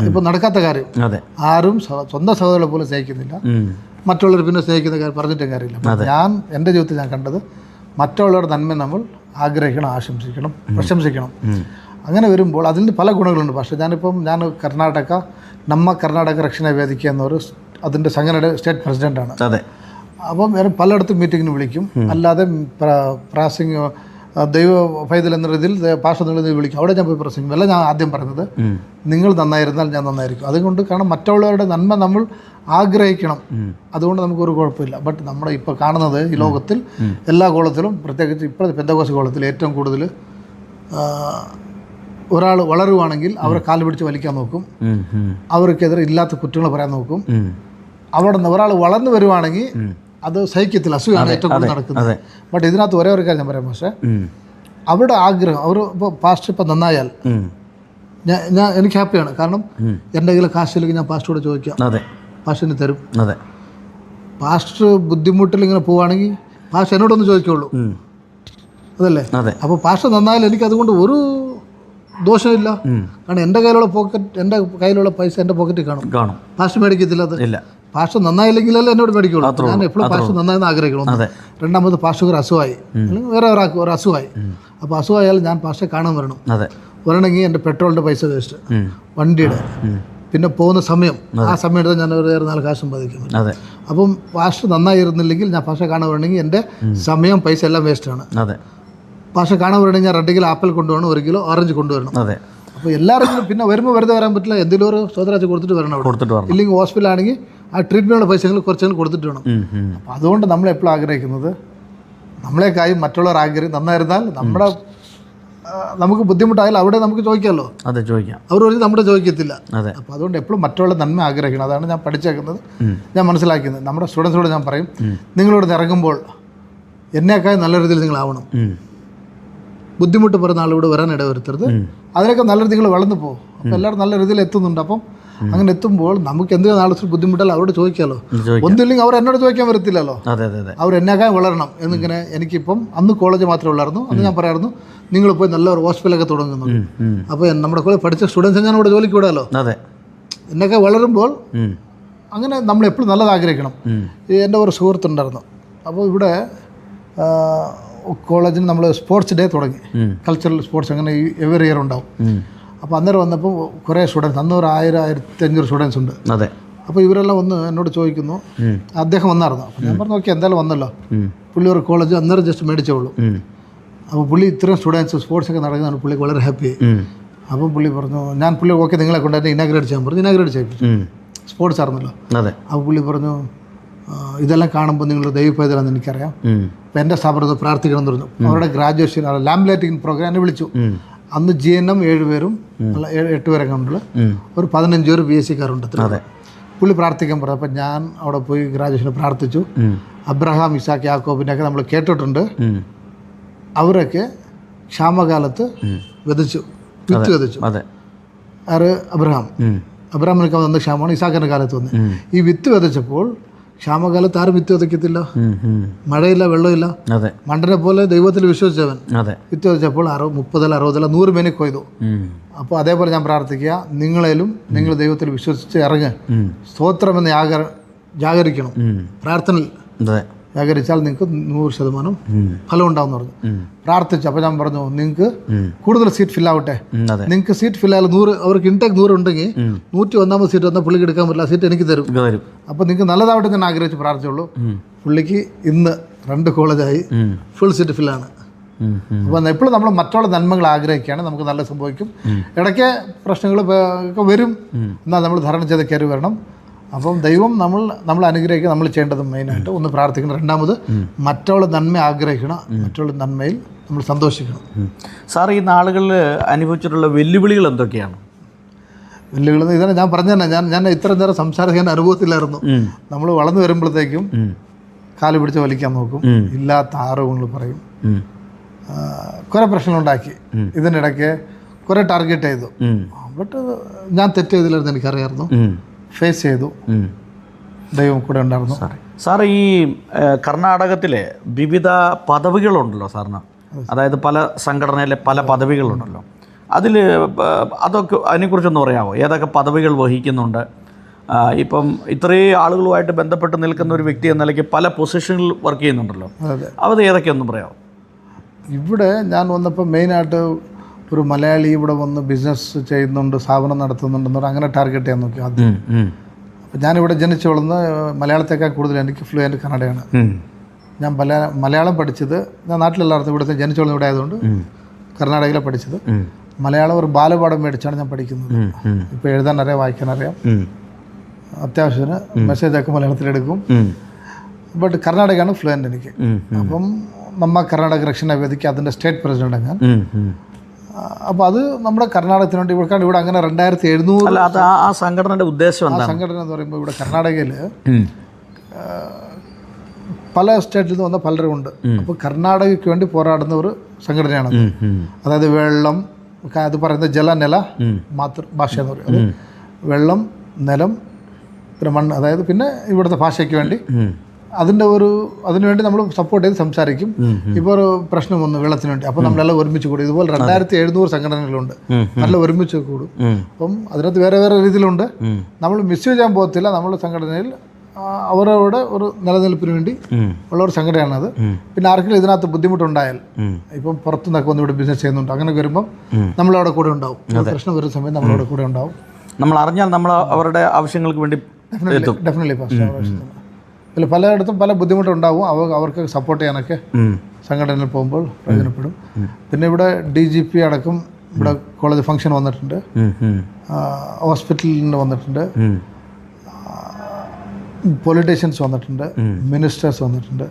ഇപ്പം നടക്കാത്ത കാര്യം. ആരും സ്വന്തം സഹോദരനെ പോലും സ്നേഹിക്കുന്നില്ല, മറ്റുള്ളവർ പിന്നെ സ്നേഹിക്കുന്ന കാര്യം പറഞ്ഞിട്ടും കാര്യമില്ല. ഞാൻ എൻ്റെ ജീവിതത്തിൽ ഞാൻ കണ്ടത് മറ്റുള്ളവരുടെ നന്മ നമ്മൾ ആഗ്രഹിക്കണം, ആശംസിക്കണം, പ്രശംസിക്കണം. അങ്ങനെ വരുമ്പോൾ അതിന് പല ഗുണങ്ങളുണ്ട്. പക്ഷേ ഞാൻ കർണാടക രക്ഷണ വേദിക്ക എന്നൊരു അതിൻ്റെ സംഘടനയുടെ സ്റ്റേറ്റ് പ്രസിഡൻ്റാണ്. അപ്പം പലയിടത്തും മീറ്റിങ്ങിന് വിളിക്കും, അല്ലാതെ പ്രാസിംഗ് ദൈവ പൈതൽ എന്ന രീതിയിൽ പാഷ എന്നുള്ളത് വിളിക്കും. അവിടെ ഞാൻ പോയി പ്രസംഗിക്കും. അല്ല, ഞാൻ ആദ്യം പറയുന്നത് നിങ്ങൾ നന്നായിരുന്നാൽ ഞാൻ നന്നായിരിക്കും. അതുകൊണ്ട് കാരണം മറ്റുള്ളവരുടെ നന്മ നമ്മൾ ആഗ്രഹിക്കണം, അതുകൊണ്ട് നമുക്കൊരു കുഴപ്പമില്ല. ബട്ട് നമ്മുടെ ഇപ്പോൾ കാണുന്നത് ഈ ലോകത്തിൽ എല്ലാ കോളത്തിലും, പ്രത്യേകിച്ച് ഇപ്പോഴത്തെ പെന്തക്കോസ്ത് കോളത്തിൽ ഏറ്റവും കൂടുതൽ ഒരാൾ വളരുവാണെങ്കിൽ അവരെ കാല് പിടിച്ച് വലിക്കാൻ നോക്കും, അവർക്കെതിരെ ഇല്ലാത്ത കുറ്റങ്ങൾ പറയാൻ നോക്കും. അവിടെ നിന്ന് ഒരാൾ വളർന്നു വരുവാണെങ്കിൽ അത് സഹിക്കത്തില്ല, അസുഖമാണ് ഏറ്റവും കൂടുതൽ നടക്കുന്നത്. ബട്ട് ഇതിനകത്ത് ഒരേ ഒരു കാര്യം ഞാൻ പറയാം, പക്ഷേ അവരുടെ ആഗ്രഹം അവർ ഇപ്പോൾ പാസ്റ്റർ ഇപ്പം നന്നായാൽ എനിക്ക് ഹാപ്പിയാണ്. കാരണം എൻ്റെ കയ്യിൽ കാശില്ലെങ്കിൽ ഞാൻ പാസ്റ്ററോട് ചോദിക്കാം, പാസ്റ്ററിന് തരും. പാസ്റ്റർ ബുദ്ധിമുട്ടിൽ ഇങ്ങനെ പോവുകയാണെങ്കിൽ പാസ്റ്റർ എന്നോടൊന്ന് ചോദിക്കുള്ളൂ, അതല്ലേ? അപ്പോൾ പാസ്റ്റർ നന്നായാൽ എനിക്ക് അതുകൊണ്ട് ഒരു ദോഷമില്ല. കാരണം എൻ്റെ കയ്യിലുള്ള പൈസ എൻ്റെ പോക്കറ്റിൽ കാണും, പാസ്റ്റർ മേടിക്കത്തില്ല. അത് പാസ്റ്റർ നന്നായില്ലെങ്കിലല്ലേ എന്നോട് മേടിക്കുള്ളൂ. ഞാൻ എപ്പോഴും പാസ്റ്റർ നന്നായെന്ന് ആഗ്രഹിക്കണം. രണ്ടാമത് പാസ്റ്റർ അസുഖമായി അല്ലെങ്കിൽ വേറെ ഒരു അസുഖമായി. അപ്പോൾ അസുഖമായാലും ഞാൻ പാസ്റ്ററെ കാണാൻ വരണമെങ്കിൽ എൻ്റെ പെട്രോളിൻ്റെ പൈസ വേസ്റ്റ്, വണ്ടിയുടെ, പിന്നെ പോകുന്ന സമയം, ആ സമയം എടുത്താൽ ഞാൻ വേറെ 4 കാശ് സമ്പാദിക്കുന്നു. അപ്പം പാസ്റ്റർ നന്നായിരുന്നില്ലെങ്കിൽ ഞാൻ പാസ്റ്ററെ കാണാൻ വരണമെങ്കിൽ എൻ്റെ സമയം, പൈസ എല്ലാം വേസ്റ്റാണ്. പാസ്റ്റർ കാണാൻ വരണമെങ്കിൽ ഞാൻ 2 കിലോ ആപ്പിൾ കൊണ്ടുവരണം, 1 കിലോ ഓറഞ്ച് കൊണ്ടുവരണം. അപ്പോൾ എല്ലാവരും പിന്നെ വരുമ്പോൾ വെറുതെ വരാൻ പറ്റില്ല, എന്തെങ്കിലും ഒരു സ്വതരാജ് കൊടുത്തിട്ട് വരണം അവിടെ. ഇല്ലെങ്കിൽ ഹോസ്പിറ്റലാണെങ്കിൽ ആ ട്രീറ്റ്മെൻറ്റുള്ള പൈസകൾ കുറച്ചെങ്കിലും കൊടുത്തിട്ട് വേണം. അപ്പോൾ അതുകൊണ്ട് നമ്മളെപ്പോഴും ആഗ്രഹിക്കുന്നത് നമ്മളെക്കായും മറ്റുള്ളവർ നന്നായിരുന്നാൽ നമുക്ക് ബുദ്ധിമുട്ടായാലും അവിടെ നമുക്ക് ചോദിക്കാമല്ലോ. അവർ ഒരു നമ്മുടെ ചോദിക്കത്തില്ല. അപ്പോൾ അതുകൊണ്ട് എപ്പോഴും മറ്റുള്ള നന്മ ആഗ്രഹിക്കണം. അതാണ് ഞാൻ പഠിച്ചേക്കുന്നത്, ഞാൻ മനസ്സിലാക്കുന്നത്. നമ്മുടെ സ്റ്റുഡൻസിനോട് ഞാൻ പറയും, നിങ്ങളിവിടെ ഇറങ്ങുമ്പോൾ എന്നേക്കായും നല്ല രീതിയിൽ നിങ്ങളാവണം. ബുദ്ധിമുട്ട് പറയുന്ന ആളിവിടെ വരാൻ ഇടവരുത്തരുത്. അതിനൊക്കെ നല്ല രീതിയിൽ വളർന്നു പോകും. അപ്പോൾ എല്ലാവരും നല്ല രീതിയിൽ എത്തുന്നുണ്ട്. അപ്പം അങ്ങനെ എത്തുമ്പോൾ നമുക്ക് എന്തെങ്കിലും നാളെ ബുദ്ധിമുട്ടല്ല അവരോട് ചോദിക്കാമല്ലോ. ഒന്നില്ലെങ്കിൽ അവർ എന്നോട് ചോദിക്കാൻ വരത്തില്ലല്ലോ. അവർ എന്നേക്കാൾ വളരണം എന്നിങ്ങനെ. എനിക്കിപ്പം അന്ന് കോളേജ് മാത്രമേ ഉള്ളായിരുന്നു. അന്ന് ഞാൻ പറയായിരുന്നു, നിങ്ങൾ പോയി നല്ല ഒരു ഹോസ്പിറ്റലൊക്കെ തുടങ്ങുന്നു. അപ്പോൾ നമ്മുടെ കൂടെ പഠിച്ച സ്റ്റുഡൻസ് ഞാൻ ഇവിടെ ജോലിക്ക് വിടാമല്ലോ. എന്നൊക്കെ വളരുമ്പോൾ അങ്ങനെ നമ്മൾ എപ്പോഴും നല്ലത് ആഗ്രഹിക്കണം. എൻ്റെ ഒരു സുഹൃത്തുണ്ടായിരുന്നു. അപ്പോൾ ഇവിടെ കോളേജിന് നമ്മൾ സ്പോർട്സ് ഡേ തുടങ്ങി, കൾച്ചറൽ സ്പോർട്സ് അങ്ങനെ എവറി ഇയർ ഉണ്ടാവും. അപ്പോൾ അന്നേരം വന്നപ്പോൾ കുറേ സ്റ്റുഡൻസ്, അന്ന് ഒരു 1000-1500 സ്റ്റുഡൻസ് ഉണ്ട്. അപ്പോൾ ഇവരെല്ലാം വന്ന് എന്നോട് ചോദിക്കുന്നു, അദ്ദേഹം വന്നായിരുന്നു. അപ്പോൾ ഞാൻ പറഞ്ഞു, ഓക്കെ എന്തായാലും വന്നല്ലോ. പുള്ളി ഒരു കോളേജ് അന്നേരം ജസ്റ്റ് മേടിച്ചോളൂ. അപ്പോൾ പുള്ളി ഇത്രയും സ്റ്റുഡൻസ് സ്പോർട്സൊക്കെ നടക്കുന്നതാണ് പുള്ളിക്ക് വളരെ ഹാപ്പി. അപ്പം പുള്ളി പറഞ്ഞു, ഞാൻ പുള്ളി ഓക്കെ നിങ്ങളെ കൊണ്ടുവന്ന് ഇനാഗ്രേറ്റ് ചെയ്യാൻ പറഞ്ഞു. ഇനാഗ്രേറ്റ് ചെയ്യിപ്പിച്ചു, സ്പോർട്സ് ആയിരുന്നല്ലോ. അപ്പോൾ പുള്ളി പറഞ്ഞു, ഇതെല്ലാം കാണുമ്പോൾ നിങ്ങൾ ദൈവപൈതലാണെന്ന് എനിക്കറിയാം. അപ്പോൾ എൻ്റെ സ്ഥാപനത്തിൽ പ്രാർത്ഥിക്കണം എന്ന് പറഞ്ഞു. അവരുടെ ഗ്രാജുവേഷൻ ലാംബ് ലൈറ്റിംഗ് പ്രോഗ്രാം എന്നെ വിളിച്ചു. അന്ന് GNM 7 പേരും 8 പേരൊക്കെ ഉണ്ടല്ലോ, ഒരു 15 പേര് BSc-കാരുണ്ട്. പുള്ളി പ്രാർത്ഥിക്കാൻ പറഞ്ഞു. അപ്പം ഞാൻ അവിടെ പോയി ഗ്രാജുവേഷന് പ്രാർത്ഥിച്ചു. അബ്രഹാം, ഇസാക്ക്, യാക്കോബിനെയൊക്കെ നമ്മൾ കേട്ടിട്ടുണ്ട്. അവരൊക്കെ ക്ഷാമകാലത്ത് വിത്ത് വിതച്ചു. ആര്? അബ്രഹാമിനൊക്കെ വന്ന ക്ഷാമമാണ് ഇസാക്കിൻ്റെ കാലത്ത് വന്ന്. ഈ വിത്ത് വിതച്ചപ്പോൾ ക്ഷാമകാലത്ത് ആരും വിത്ത് വിതയ്ക്കത്തില്ല, മഴയില്ല, വെള്ളമില്ല. മണ്ടനെ പോലെ ദൈവത്തിൽ വിശ്വസിച്ചവൻ വിത്ത് വിതച്ചപ്പോൾ 30 60 100 മേനി കൊയ്തു. അപ്പോൾ അതേപോലെ ഞാൻ പ്രാർത്ഥിക്കുക, നിങ്ങൾ ദൈവത്തിൽ വിശ്വസിച്ച് ഇറങ്ങ്, സ്തോത്രമെന്ന് ജാഗരിക്കണം. പ്രാർത്ഥനയിൽ ജാഗരിച്ചാൽ നിങ്ങൾക്ക് 100% ഫലം ഉണ്ടാവും പറഞ്ഞു. പ്രാർത്ഥിച്ചു. അപ്പോൾ ഞാൻ പറഞ്ഞു, നിങ്ങൾക്ക് കൂടുതൽ സീറ്റ് ഫില്ലാവട്ടെ. നിങ്ങൾക്ക് സീറ്റ് ഫില്ലായാൽ 100, അവർക്ക് ഇൻടേക്ക് 100 ഉണ്ടെങ്കിൽ 101ാമത് സീറ്റ് വന്നാൽ പുള്ളിക്ക് എടുക്കാൻ പറ്റില്ല, സീറ്റ് എനിക്ക് തരും. അപ്പോൾ നിങ്ങൾക്ക് നല്ലതാവട്ടെ ഞാൻ ആഗ്രഹിച്ച് പ്രാർത്ഥിച്ചുള്ളൂ. പുള്ളിക്ക് ഇന്ന് 2 കോളേജായി, ഫുൾ സീറ്റ് ഫില്ലാണ്. അപ്പോൾ എപ്പോഴും നമ്മൾ മറ്റുള്ള നന്മകൾ ആഗ്രഹിക്കുകയാണ്, നമുക്ക് നല്ല സംഭവിക്കും. ഇടയ്ക്ക് പ്രശ്നങ്ങൾ ഒക്കെ വരും, എന്നാൽ നമ്മൾ ധാരണ ചെയ്ത് കയറി വരണം. അപ്പം ദൈവം നമ്മൾ അനുഗ്രഹിക്കുക, നമ്മൾ ചെയ്യേണ്ടത് മെയിനായിട്ട് ഒന്ന് പ്രാർത്ഥിക്കണം. രണ്ടാമത് മറ്റുള്ള നന്മ ആഗ്രഹിക്കണം, മറ്റുള്ള നന്മയിൽ നമ്മൾ സന്തോഷിക്കണം. സാർ ഈ നാളുകളിൽ അനുഭവിച്ചിട്ടുള്ള വെല്ലുവിളികൾ എന്തൊക്കെയാണ്? വെല്ലുവിളി ഇതാണ് ഞാൻ പറഞ്ഞു തന്നെ, ഞാൻ ഇത്ര നേരം സംസാരിക്കാൻ അനുഭവത്തിലായിരുന്നു. നമ്മൾ വളർന്നു വരുമ്പോഴത്തേക്കും കാല് പിടിച്ച് വലിക്കാൻ നോക്കും, ഇല്ലാത്ത ആരോപണങ്ങൾ പറയും, കുറേ പ്രശ്നങ്ങളുണ്ടാക്കി. ഇതിനിടയ്ക്ക് കുറേ ടാർഗറ്റ് ചെയ്തു. ബട്ട് ഞാൻ തെറ്റ് ചെയ്തില്ലായിരുന്നു, എനിക്കറിയായിരുന്നു. ഫേസ് ചെയ്തു, ദൈവം കൂടെ ഉണ്ടായിരുന്നു. സാർ ഈ കർണാടകത്തിലെ വിവിധ പദവികളുണ്ടല്ലോ സാറിന്, അതായത് പല സംഘടനയിലെ പല പദവികളുണ്ടല്ലോ, അതിൽ അതൊക്കെ അതിനെക്കുറിച്ചൊന്ന് പറയാമോ? ഏതൊക്കെ പദവികൾ വഹിക്കുന്നുണ്ട്? ഇപ്പം ഇത്രയും ആളുകളുമായിട്ട് ബന്ധപ്പെട്ട് നിൽക്കുന്ന ഒരു വ്യക്തി എന്ന നിലയ്ക്ക് പല പൊസിഷനിൽ വർക്ക് ചെയ്യുന്നുണ്ടല്ലോ, അത് ഏതൊക്കെയൊന്നും പറയാമോ? ഇവിടെ ഞാൻ വന്നപ്പോൾ മെയിനായിട്ട് ഒരു മലയാളി ഇവിടെ വന്ന് ബിസിനസ് ചെയ്യുന്നുണ്ട്, സ്ഥാപനം നടത്തുന്നുണ്ടെന്ന് പറഞ്ഞാൽ അങ്ങനെ ടാർഗറ്റ് ചെയ്യാൻ നോക്കി ആദ്യം. അപ്പം ഞാനിവിടെ ജനിച്ചു വളർന്ന് മലയാളത്തേക്കാൾ കൂടുതൽ എനിക്ക് ഫ്ലുവൻ്റ് കന്നഡയാണ്. ഞാൻ മലയാളം പഠിച്ചത്, ഞാൻ നാട്ടിലെല്ലായിടത്തും ഇവിടുത്തെ ജനിച്ചു വളർന്ന് ഇവിടെ ആയതുകൊണ്ട് കർണാടകയിലാണ് പഠിച്ചത്. മലയാളം ഒരു ബാലപാഠം മേടിച്ചാണ് ഞാൻ പഠിക്കുന്നത്. ഇപ്പോൾ എഴുതാനറിയാം, വായിക്കാനറിയാം, അത്യാവശ്യത്തിന് മെസ്സേജൊക്കെ മലയാളത്തിലെടുക്കും. ബട്ട് കർണാടകയാണ് ഫ്ലുവൻ്റ് എനിക്ക്. അപ്പം നമ്മ കർണാടക രക്ഷണ വേദിക്ക് അതിൻ്റെ സ്റ്റേറ്റ് പ്രസിഡൻ്റാണ് ഞാൻ. അപ്പോൾ അത് നമ്മുടെ കർണാടകത്തിന് വേണ്ടി ഇവിടെ അങ്ങനെ 2700. അല്ല, അത് ആ സംഘടനയുടെ ഉദ്ദേശം ആ സംഘടന എന്ന് പറയുമ്പോൾ ഇവിടെ കർണാടകയിൽ പല സ്റ്റേറ്റിൽ നിന്ന് വന്ന പലരും ഉണ്ട്. അപ്പോൾ കർണാടകയ്ക്ക് വേണ്ടി പോരാടുന്ന ഒരു സംഘടനയാണ്. അതായത് വെള്ളം, അത് പറയുന്നത് ജല നില മാതൃഭാഷ എന്ന് പറയും. അത് വെള്ളം, നിലം, പിന്നെ മണ്ണ്, അതായത് പിന്നെ ഇവിടുത്തെ ഭാഷയ്ക്ക് വേണ്ടി അതിനുവേണ്ടി നമ്മൾ സപ്പോർട്ട് ചെയ്ത് സംസാരിക്കും. ഇപ്പോൾ ഒരു പ്രശ്നം വന്നു വെള്ളത്തിന് വേണ്ടി, അപ്പോൾ നമ്മളെല്ലാം ഒരുമിച്ച് കൂടും. ഇതുപോലെ 2700 സംഘടനകളുണ്ട്, നല്ല ഒരുമിച്ച് കൂടും. അപ്പം അതിനകത്ത് വേറെ വേറെ രീതിയിലുണ്ട്. നമ്മൾ മിസ്യൂസ് ചെയ്യാൻ പോകത്തില്ല. നമ്മുടെ സംഘടനയിൽ അവരവരുടെ ഒരു നിലനിൽപ്പിന് വേണ്ടി ഉള്ള ഒരു സംഘടനയാണത്. പിന്നെ ആർക്കെങ്കിലും ഇതിനകത്ത് ബുദ്ധിമുട്ടുണ്ടായാൽ, ഇപ്പം പുറത്തുനിന്നൊക്കെ വന്ന് ഇവിടെ ബിസിനസ് ചെയ്യുന്നുണ്ട്, അങ്ങനെ വരുമ്പം നമ്മളവിടെ കൂടെ ഉണ്ടാവും. പ്രശ്നം വരുന്ന സമയത്ത് നമ്മളവിടെ കൂടെ ഉണ്ടാവും. നമ്മൾ അറിഞ്ഞാൽ നമ്മൾ അവരുടെ ആവശ്യങ്ങൾക്ക് വേണ്ടി ഡെഫിനറ്റ്ലി ഫസ്റ്റ് ഇതിൽ പലയിടത്തും പല ബുദ്ധിമുട്ടുണ്ടാവും. അവർക്ക് സപ്പോർട്ട് ചെയ്യാനൊക്കെ സംഘടനയിൽ പോകുമ്പോൾ പ്രയോജനപ്പെടും. പിന്നെ ഇവിടെ DGP അടക്കം ഇവിടെ കോളേജ് ഫംഗ്ഷൻ വന്നിട്ടുണ്ട്, ഹോസ്പിറ്റലിൽ നിന്ന് വന്നിട്ടുണ്ട്, പൊളിറ്റീഷ്യൻസ് വന്നിട്ടുണ്ട്, മിനിസ്റ്റേഴ്സ് വന്നിട്ടുണ്ട്.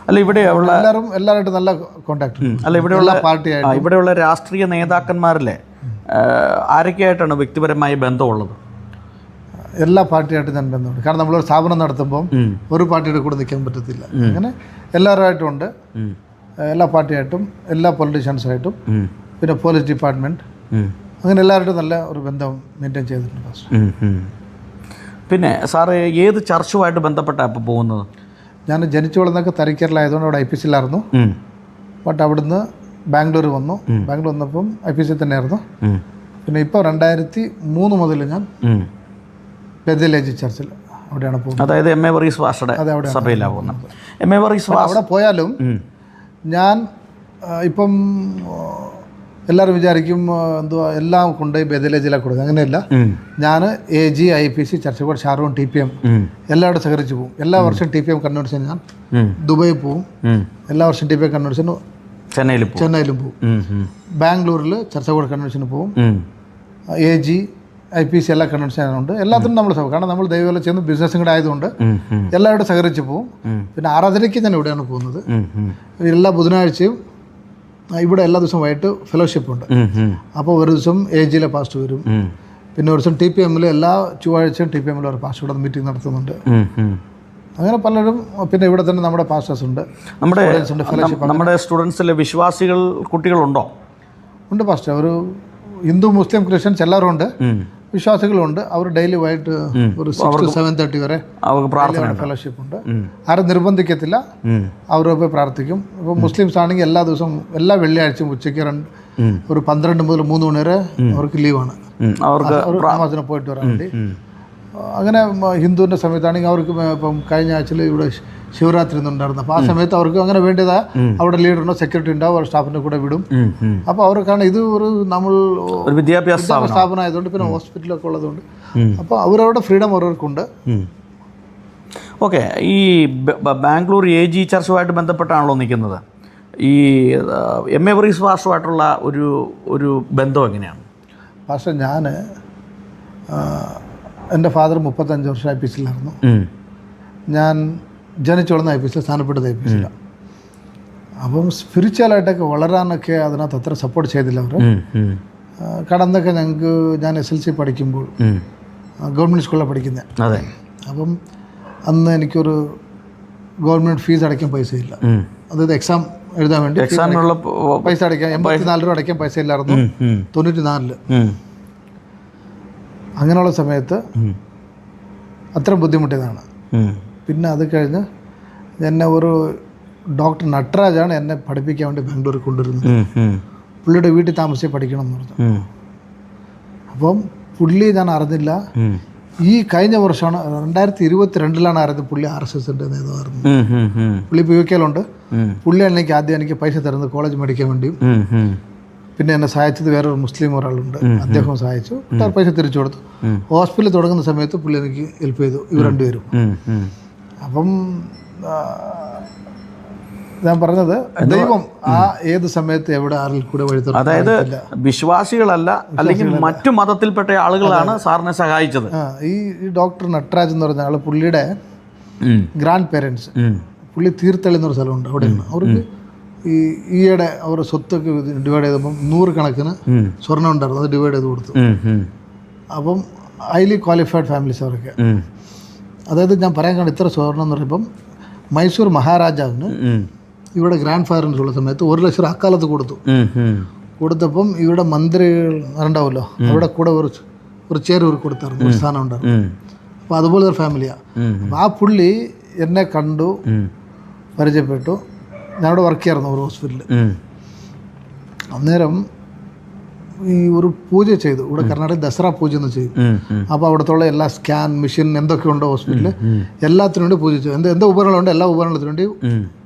അല്ല, ഇവിടെ എല്ലാവരുമായിട്ട് നല്ല കോൺടാക്ട്. അല്ല, ഇവിടെയുള്ള പാർട്ടിയായിട്ട് ഇവിടെയുള്ള രാഷ്ട്രീയ നേതാക്കന്മാരിലെ ആരൊക്കെയായിട്ടാണ് വ്യക്തിപരമായ ബന്ധമുള്ളത്? എല്ലാ പാർട്ടിയായിട്ടും ഞാൻ ബന്ധമുണ്ട്. കാരണം നമ്മളൊരു സ്ഥാപനം നടത്തുമ്പം ഒരു പാർട്ടിയുടെ കൂടെ നിൽക്കാൻ പറ്റത്തില്ല. അങ്ങനെ എല്ലാവരുമായിട്ടും ഉണ്ട്, എല്ലാ പാർട്ടിയായിട്ടും, എല്ലാ പൊളിറ്റീഷ്യൻസായിട്ടും, പിന്നെ പോലീസ് ഡിപ്പാർട്ട്മെൻറ്റ്, അങ്ങനെ എല്ലാവരുമായിട്ടും നല്ല ഒരു ബന്ധം മെയിൻറ്റെയിൻ ചെയ്തിട്ടുണ്ട്. പിന്നെ സാറ് ഏത് ചർച്ചുമായിട്ട് ബന്ധപ്പെട്ടാണ് ഇപ്പോൾ പോകുന്നത്? ഞാൻ ജനിച്ചു വളർന്നൊക്കെ തരിക്കറിലായതുകൊണ്ട് അവിടെ IPCയിലായിരുന്നു. ബട്ട് അവിടുന്ന് ബാംഗ്ലൂർ വന്നു. ബാംഗ്ലൂർ വന്നപ്പം IPC തന്നെയായിരുന്നു. പിന്നെ ഇപ്പോൾ 2003 മുതൽ ഞാൻ ബെഥേൽ ചർച്ചിൽ അവിടെയാണ് പോകുന്നത്. അതായത് MA വർഗീസ് പാസ്റ്ററുടെ സഭയിലാണ് പോകുന്നത്. MA വർഗീസ് അവിടെ പോയാലും ഞാൻ ഇപ്പം എല്ലാവരും വിചാരിക്കും എന്തുവാ എല്ലാം കൊണ്ടുപോയി ബെഥേലിലാണ് കൊടുക്കുക. അങ്ങനെയല്ല, ഞാൻ AG IPC ചർച്ചകോട് ഷാരോൺ TPM എല്ലാവരും സഹകരിച്ച് പോകും. എല്ലാ വർഷവും TPM കൺവെൻഷൻ ഞാൻ ദുബായിൽ പോവും. എല്ലാ വർഷവും TPM കൺവെൻഷന് ചെന്നൈയിലും പോവും. ബാംഗ്ലൂരിൽ ചർച്ചകോട് കൺവെൻഷന് പോവും. AG IPC എല്ലാ കൺവെൻഷനുണ്ട്. എല്ലാത്തിനും നമ്മൾ കാരണം നമ്മൾ ദൈവം ചെയ്യുന്ന ബിസിനസ്സും കൂടെ ആയതുകൊണ്ട് എല്ലാവരും സഹകരിച്ച് പോവും. പിന്നെ ആരാധനയ്ക്ക് ഞാൻ ഇവിടെയാണ് പോകുന്നത്. എല്ലാ ബുധനാഴ്ചയും ഇവിടെ എല്ലാ ദിവസവും വൈകിട്ട് ഫെലോഷിപ്പ് ഉണ്ട്. അപ്പോൾ ഒരു ദിവസം AGയിലെ പാസ്റ്റർ വരും. പിന്നെ ഒരു ദിവസം TPMൽ എല്ലാ ചൊവ്വാഴ്ചയും TPMൽ ഒരു പാസ്റ്റർ ഇവിടെ മീറ്റിംഗ് നടത്തുന്നുണ്ട്. അങ്ങനെ പലരും. പിന്നെ ഇവിടെ തന്നെ നമ്മുടെ പാസ്റ്റേഴ്സ് ഉണ്ട്, നമ്മുടെ സ്റ്റുഡൻസിലെ വിശ്വാസികൾ കുട്ടികളുണ്ടോ? ഉണ്ട് പാസ്റ്റർ. ഒരു ഹിന്ദു മുസ്ലിം ക്രിസ്ത്യൻസ് എല്ലാവരും ഉണ്ട്, വിശ്വാസികളുണ്ട്. അവർ ഡെയിലി വൈകിട്ട് ഒരു 6 to 7:30 വരെ ഫെലോഷിപ്പ് ഉണ്ട്. ആരും നിർബന്ധിക്കത്തില്ല, അവർ പോയി പ്രാർത്ഥിക്കും. ഇപ്പോൾ മുസ്ലിംസ് ആണെങ്കിൽ എല്ലാ ദിവസവും എല്ലാ വെള്ളിയാഴ്ചയും ഉച്ചയ്ക്ക് ഒരു 12 മുതൽ 3 മണി വരെ അവർക്ക് ലീവാണ്, അവർക്ക് പോയിട്ട് വരാൻ വേണ്ടി. അങ്ങനെ ഹിന്ദുവിൻ്റെ സമയത്താണെങ്കിൽ അവർക്ക് ഇപ്പം കഴിഞ്ഞ ആഴ്ചയിൽ ഇവിടെ ശിവരാത്രി ഉണ്ടായിരുന്നു. അപ്പോൾ ആ സമയത്ത് അവർക്ക് അങ്ങനെ വേണ്ടതാ അവിടെ ലീഡറുണ്ടോ സെക്യൂരിറ്റി ഉണ്ടാവും, അവർ സ്റ്റാഫിൻ്റെ കൂടെ വിടും. അപ്പോൾ അവർക്കാണ് ഇത് ഒരു നമ്മൾ വിദ്യാഭ്യാസ സ്ഥാപനം ആയതുകൊണ്ട് പിന്നെ ഹോസ്പിറ്റലൊക്കെ ഉള്ളതുകൊണ്ട് അപ്പോൾ അവരവരുടെ ഫ്രീഡം അവരവർക്കുണ്ട്. ഓക്കെ, ഈ ബാംഗ്ലൂർ AG ചർച്ചുമായിട്ട് ബന്ധപ്പെട്ടാണല്ലോ നിൽക്കുന്നത്. ഈ MA വർഗീസ് പാസ്റ്ററുമായിട്ടുള്ള ഒരു ബന്ധം എങ്ങനെയാണ്? പാസ്റ്റർ, ഞാൻ എൻ്റെ ഫാദർ 35 വർഷം ഐ പി സിയിലായിരുന്നു. ഞാൻ ജനിച്ചു വളർന്ന ഐ പി സിയിൽ, സ്ഥാനപ്പെട്ടത് ഐ പി സിയിലാണ്. അപ്പം സ്പിരിച്വലായിട്ടൊക്കെ വളരാനൊക്കെ അതിനകത്ത് അത്ര സപ്പോർട്ട് ചെയ്തില്ല അവർ. കടന്നൊക്കെ ഞാൻ SLC പഠിക്കുമ്പോൾ ഗവൺമെൻറ് സ്കൂളിലാണ് പഠിക്കുന്നത്. അപ്പം അന്ന് എനിക്കൊരു ഗവൺമെൻറ് ഫീസ് അടയ്ക്കാൻ പൈസയില്ല. അതായത് എക്സാം എഴുതാൻ വേണ്ടി പൈസ അടയ്ക്കാൻ 84 രൂപ അടയ്ക്കാൻ പൈസ ഇല്ലായിരുന്നു 94. അങ്ങനെയുള്ള സമയത്ത് അത്ര ബുദ്ധിമുട്ടിയതാണ്. പിന്നെ അത് കഴിഞ്ഞ് എന്നെ ഒരു ഡോക്ടർ നട്ടരാജാണ് എന്നെ പഠിപ്പിക്കാൻ വേണ്ടി ബാംഗ്ലൂരിൽ കൊണ്ടുവരുന്നത്. പുള്ളിയുടെ വീട്ടിൽ താമസിച്ച് പഠിക്കണം എന്ന് പറഞ്ഞു. അപ്പം പുള്ളി ഞാൻ അറിഞ്ഞില്ല. ഈ കഴിഞ്ഞ വർഷമാണ് 2022 അറിയുന്നത് പുള്ളി RSSൻ്റെ നേതാവായിരുന്നു. പുള്ളി ഇപ്പോൾ UK യിലുണ്ട്. പുള്ളിയാണ് എനിക്ക് പൈസ തരുന്നത് കോളേജ് മേടിക്കാൻ വേണ്ടിയും. പിന്നെ എന്നെ സഹായിച്ചത് വേറൊരു മുസ്ലിം ഒരാളുണ്ട്, അദ്ദേഹം സഹായിച്ചു. പൈസ തിരിച്ചു കൊടുത്തു. ഹോസ്പിറ്റലിൽ തുടങ്ങുന്ന സമയത്ത് പുള്ളി എനിക്ക് ഹെൽപ്പ് ചെയ്തു, ഇവർ രണ്ടുപേരും. അപ്പം ഞാൻ പറഞ്ഞത് ദൈവം ഏത് സമയത്ത് എവിടെ ആരിൽ കൂടെ വഴി, അതായത് വിശ്വാസികളല്ല അല്ലെങ്കിൽ മറ്റു മതത്തിൽപ്പെട്ട ആളുകളാണ് സാറിനെ സഹായിച്ചത്. ഈ ഡോക്ടർ നട്ടരാജ് എന്ന് പറഞ്ഞ ആള് പുള്ളിയുടെ ഗ്രാൻഡ് പേരൻസ്, പുള്ളി തീർത്ഥളി എന്നൊരു സ്ഥലമുണ്ട്, അവിടെയാണ്. അവർക്ക് ഈയിടെ അവരുടെ സ്വത്തൊക്കെ ഡിവൈഡ് ചെയ്തപ്പം 100 കണക്കിന് സ്വർണ്ണം ഉണ്ടായിരുന്നു, അത് ഡിവൈഡ് ചെയ്ത് കൊടുത്തു. അപ്പം ഹൈലി ക്വാളിഫൈഡ് ഫാമിലീസ് അവരൊക്കെ. അതായത് ഞാൻ പറയാൻ കാരണം ഇത്ര സ്വർണ്ണം എന്ന് പറയുമ്പം മൈസൂർ മഹാരാജാവിന് ഇവിടെ ഗ്രാൻഡ് ഫാദറിനുള്ള സമയത്ത് 1 ലക്ഷം അക്കാലത്ത് കൊടുത്തപ്പം ഇവിടെ മന്ത്രികൾ ഉണ്ടാവുമല്ലോ, അവിടെ കൂടെ ഒരു ചെയർ കൊടുത്തായിരുന്നു, ഒരു സ്ഥാനം ഉണ്ടായിരുന്നു. അപ്പോൾ അതുപോലെ ഒരു ഫാമിലിയാണ്. അപ്പം ആ പുള്ളി എന്നെ കണ്ടു, പരിചയപ്പെട്ടു. ഞാനിവിടെ വർക്ക് ചെയ്യായിരുന്നു ഒരു ഹോസ്പിറ്റലിൽ. അന്നേരം ഈ ഒരു പൂജ ചെയ്തു, ഇവിടെ കർണാടക ദസറ പൂജ എന്ന് ചെയ്തു. അപ്പോൾ അവിടത്തുള്ള എല്ലാ സ്കാൻ മെഷീൻ എന്തൊക്കെ ഉണ്ടോ ഹോസ്പിറ്റലിൽ എല്ലാത്തിനു വേണ്ടി പൂജ ചെയ്തു. എന്ത് ഉപകരണമുണ്ട് എല്ലാ ഉപകരണത്തിനു വേണ്ടി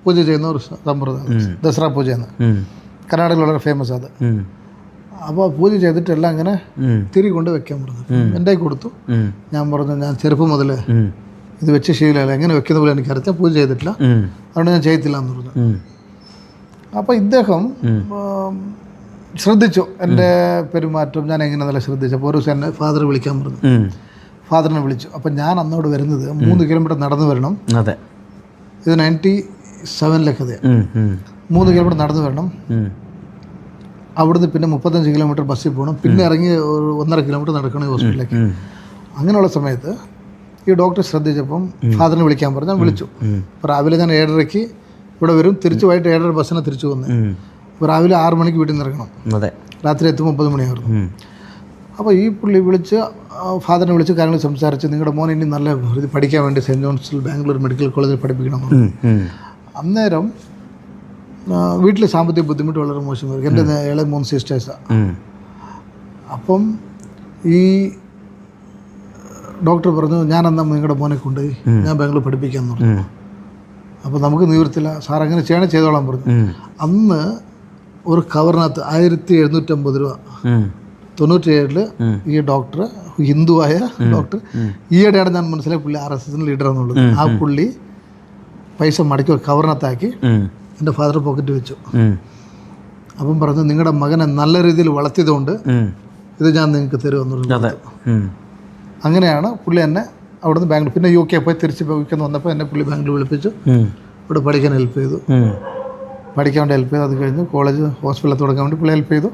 പൂജ ചെയ്യുന്ന ഒരു സമ്പ്രദായം ദസറ പൂജ എന്ന്. കർണാടകയിൽ വളരെ ഫേമസ് അത്. അപ്പോൾ പൂജ ചെയ്തിട്ട് എല്ലാം ഇങ്ങനെ തിരി കൊണ്ട് വെക്കാൻ പറഞ്ഞു. എൻ്റെ കൊടുത്തു. ഞാൻ പറഞ്ഞു ഞാൻ ചെറുപ്പം മുതൽ ഇത് വെച്ച് ശീലമല്ല, എങ്ങനെ വെക്കുന്ന പോലെ എനിക്കറിയാം, പൂജ ചെയ്തിട്ടില്ല, അതുകൊണ്ട് ഞാൻ ചെയ്യത്തില്ല എന്ന് പറഞ്ഞു. അപ്പോൾ ഇദ്ദേഹം ശ്രദ്ധിച്ചു എൻ്റെ പെരുമാറ്റം, ഞാൻ എങ്ങനെ നല്ല ശ്രദ്ധിച്ചു. അപ്പോൾ ഒരു ദിവസം എന്നെ ഫാദർ വിളിക്കാൻ പറഞ്ഞു. ഫാദറിനെ വിളിച്ചു. അപ്പം ഞാൻ അന്നോട് വരുന്നത് 3 കിലോമീറ്റർ നടന്നു വരണം. ഇത് 97 കഥയാണ്. 3 കിലോമീറ്റർ നടന്നു വരണം. അവിടുന്ന് പിന്നെ 35 കിലോമീറ്റർ ബസ്സിൽ പോകണം. പിന്നെ ഇറങ്ങി ഒരു 1.5 കിലോമീറ്റർ നടക്കണം ഹോസ്പിറ്റലിലേക്ക്. അങ്ങനെയുള്ള സമയത്ത് ഈ ഡോക്ടർ ശ്രദ്ധിച്ചപ്പം ഫാദറിനെ വിളിക്കാൻ പറഞ്ഞു. ഞാൻ വിളിച്ചു. അപ്പോൾ രാവിലെ ഞാൻ 7:30 ഇവിടെ വരും, തിരിച്ചു പോയിട്ട് 7:30 ബസ്സിനെ തിരിച്ചു വന്നു. അപ്പോൾ രാവിലെ 6 മണിക്ക് വീട്ടിൽ നിന്ന് ഇറങ്ങണം, രാത്രി എത്തുമ്പോൾ 9 മണിയായിരുന്നു. അപ്പോൾ ഈ പുള്ളി വിളിച്ച് ഫാദറിനെ വിളിച്ച് കാര്യങ്ങൾ സംസാരിച്ച്, നിങ്ങളുടെ മോൻ ഇനി നല്ല ഇത് പഠിക്കാൻ വേണ്ടി സെൻറ്റ് ജോൺസിൽ ബാംഗ്ലൂർ മെഡിക്കൽ കോളേജിൽ പഠിപ്പിക്കണം. അന്നേരം വീട്ടിൽ സാമ്പത്തിക ബുദ്ധിമുട്ട് വളരെ മോശമായിരിക്കും. എൻ്റെ ഇളയ 3 സിസ്റ്റേഴ്സാണ്. അപ്പം ഈ ഡോക്ടർ പറഞ്ഞു, ഞാനെന്നാ നിങ്ങളുടെ മോനെ കൊണ്ടുപോയി ഞാൻ ബാംഗ്ലൂർ പഠിപ്പിക്കാമെന്ന് പറഞ്ഞു. അപ്പോൾ നമുക്ക് നിവൃത്തില്ല, സാർ അങ്ങനെ ചെയ്തോളാൻ പറഞ്ഞു. അന്ന് ഒരു കവറിനകത്ത് 1750 രൂപ 97 ഈ ഡോക്ടർ, ഹിന്ദുവായ ഡോക്ടർ, ഈയിടെയാണ് ഞാൻ മനസ്സിലായി പുള്ളി RSSൻ്റെ ലീഡർ എന്നുള്ളത്. ആ പുള്ളി പൈസ മടക്കി കവറിനകത്താക്കി എൻ്റെ ഫാദർ പോക്കറ്റ് വെച്ചു. അപ്പം പറഞ്ഞു, നിങ്ങളുടെ മകനെ നല്ല രീതിയിൽ വളർത്തിയതുകൊണ്ട് ഇത് ഞാൻ നിങ്ങൾക്ക് തരുമെന്നുള്ളത്. അങ്ങനെയാണ് പുള്ളി എന്നെ അവിടുന്ന് ബാംഗ്ലൂർ, പിന്നെ UK പോയി തിരിച്ച് UK വന്നപ്പോൾ എന്നെ പുള്ളി ബാംഗ്ലൂർ വിളിപ്പിച്ചു. ഇവിടെ പഠിക്കാൻ ഹെൽപ്പ് ചെയ്തു, പഠിക്കാൻ വേണ്ടി ഹെൽപ്പ് ചെയ്തു. അത് കഴിഞ്ഞ് കോളേജ് ഹോസ്പിറ്റലിൽ തുടങ്ങാൻ വേണ്ടി പുള്ളി ഹെൽപ്പ് ചെയ്തു.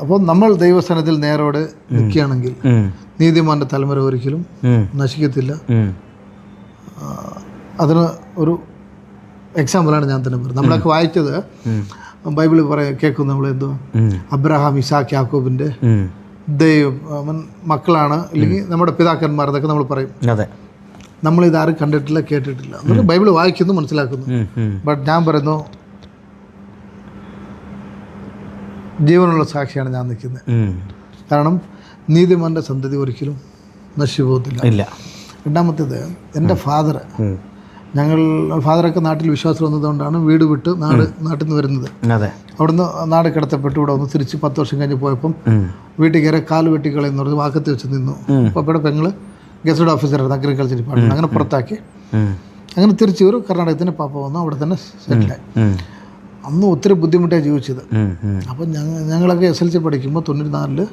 അപ്പോൾ നമ്മൾ ദൈവസ്ഥാനത്തിൽ നേരോടെ നിൽക്കുകയാണെങ്കിൽ നീതിമാന്റെ തലമുറ ഒരിക്കലും നശിക്കത്തില്ല. അതിന് ഒരു എക്സാമ്പിളാണ് ഞാൻ തന്നെ പറഞ്ഞത്. നമ്മളൊക്കെ വായിച്ചത് ബൈബിളിൽ കേൾക്കും നമ്മൾ, എന്തോ അബ്രഹാം, ഇസാക്ക്, യാക്കോബിൻ്റെ മക്കളാണ്, അല്ലെങ്കിൽ നമ്മുടെ പിതാക്കന്മാർ എന്നൊക്കെ നമ്മൾ പറയും. നമ്മളിതാരും കണ്ടിട്ടില്ല, കേട്ടിട്ടില്ല. എന്നിട്ട് ബൈബിൾ വായിക്കുന്നു, മനസ്സിലാക്കുന്നു. ബട്ട് ഞാൻ പറയുന്നു, ജീവനുള്ള സാക്ഷിയാണ് ഞാൻ നിൽക്കുന്നത്. കാരണം നീതിമാന്റെ സന്തതി ഒരിക്കലും നശിച്ചു പോകത്തില്ല. രണ്ടാമത്തേത്, എൻ്റെ ഫാദറൊക്കെ നാട്ടിൽ വിശ്വാസം വന്നതുകൊണ്ടാണ് വീട് വിട്ട് നാട്ടിൽ നിന്ന് വരുന്നത്. അവിടുന്ന് നാട് കിടത്തപ്പെട്ട് ഇവിടെ വന്ന് തിരിച്ച് 10 വർഷം കഴിഞ്ഞ് പോയപ്പം വീട്ടിൽ കയറി കാല് വെട്ടിക്കളയെന്ന് പറഞ്ഞ് വാക്കത്തി വെച്ച് നിന്നു. അപ്പോൾ ഇവിടെ പെങ്ങൾ ഗസറ്റഡ് ഓഫീസറായിരുന്നു, അഗ്രികൾച്ചർ ഡിപ്പാർട്ട്മെൻറ്റ്. അങ്ങനെ പുറത്താക്കി. അങ്ങനെ തിരിച്ച് ഒരു കർണാടകത്തിന് പാപ്പ വന്നു, അവിടെ തന്നെ സെറ്റിലായി. അന്ന് ഒത്തിരി ബുദ്ധിമുട്ടാണ് ജീവിച്ചത്. അപ്പം ഞങ്ങളൊക്കെ SLC പഠിക്കുമ്പോൾ 94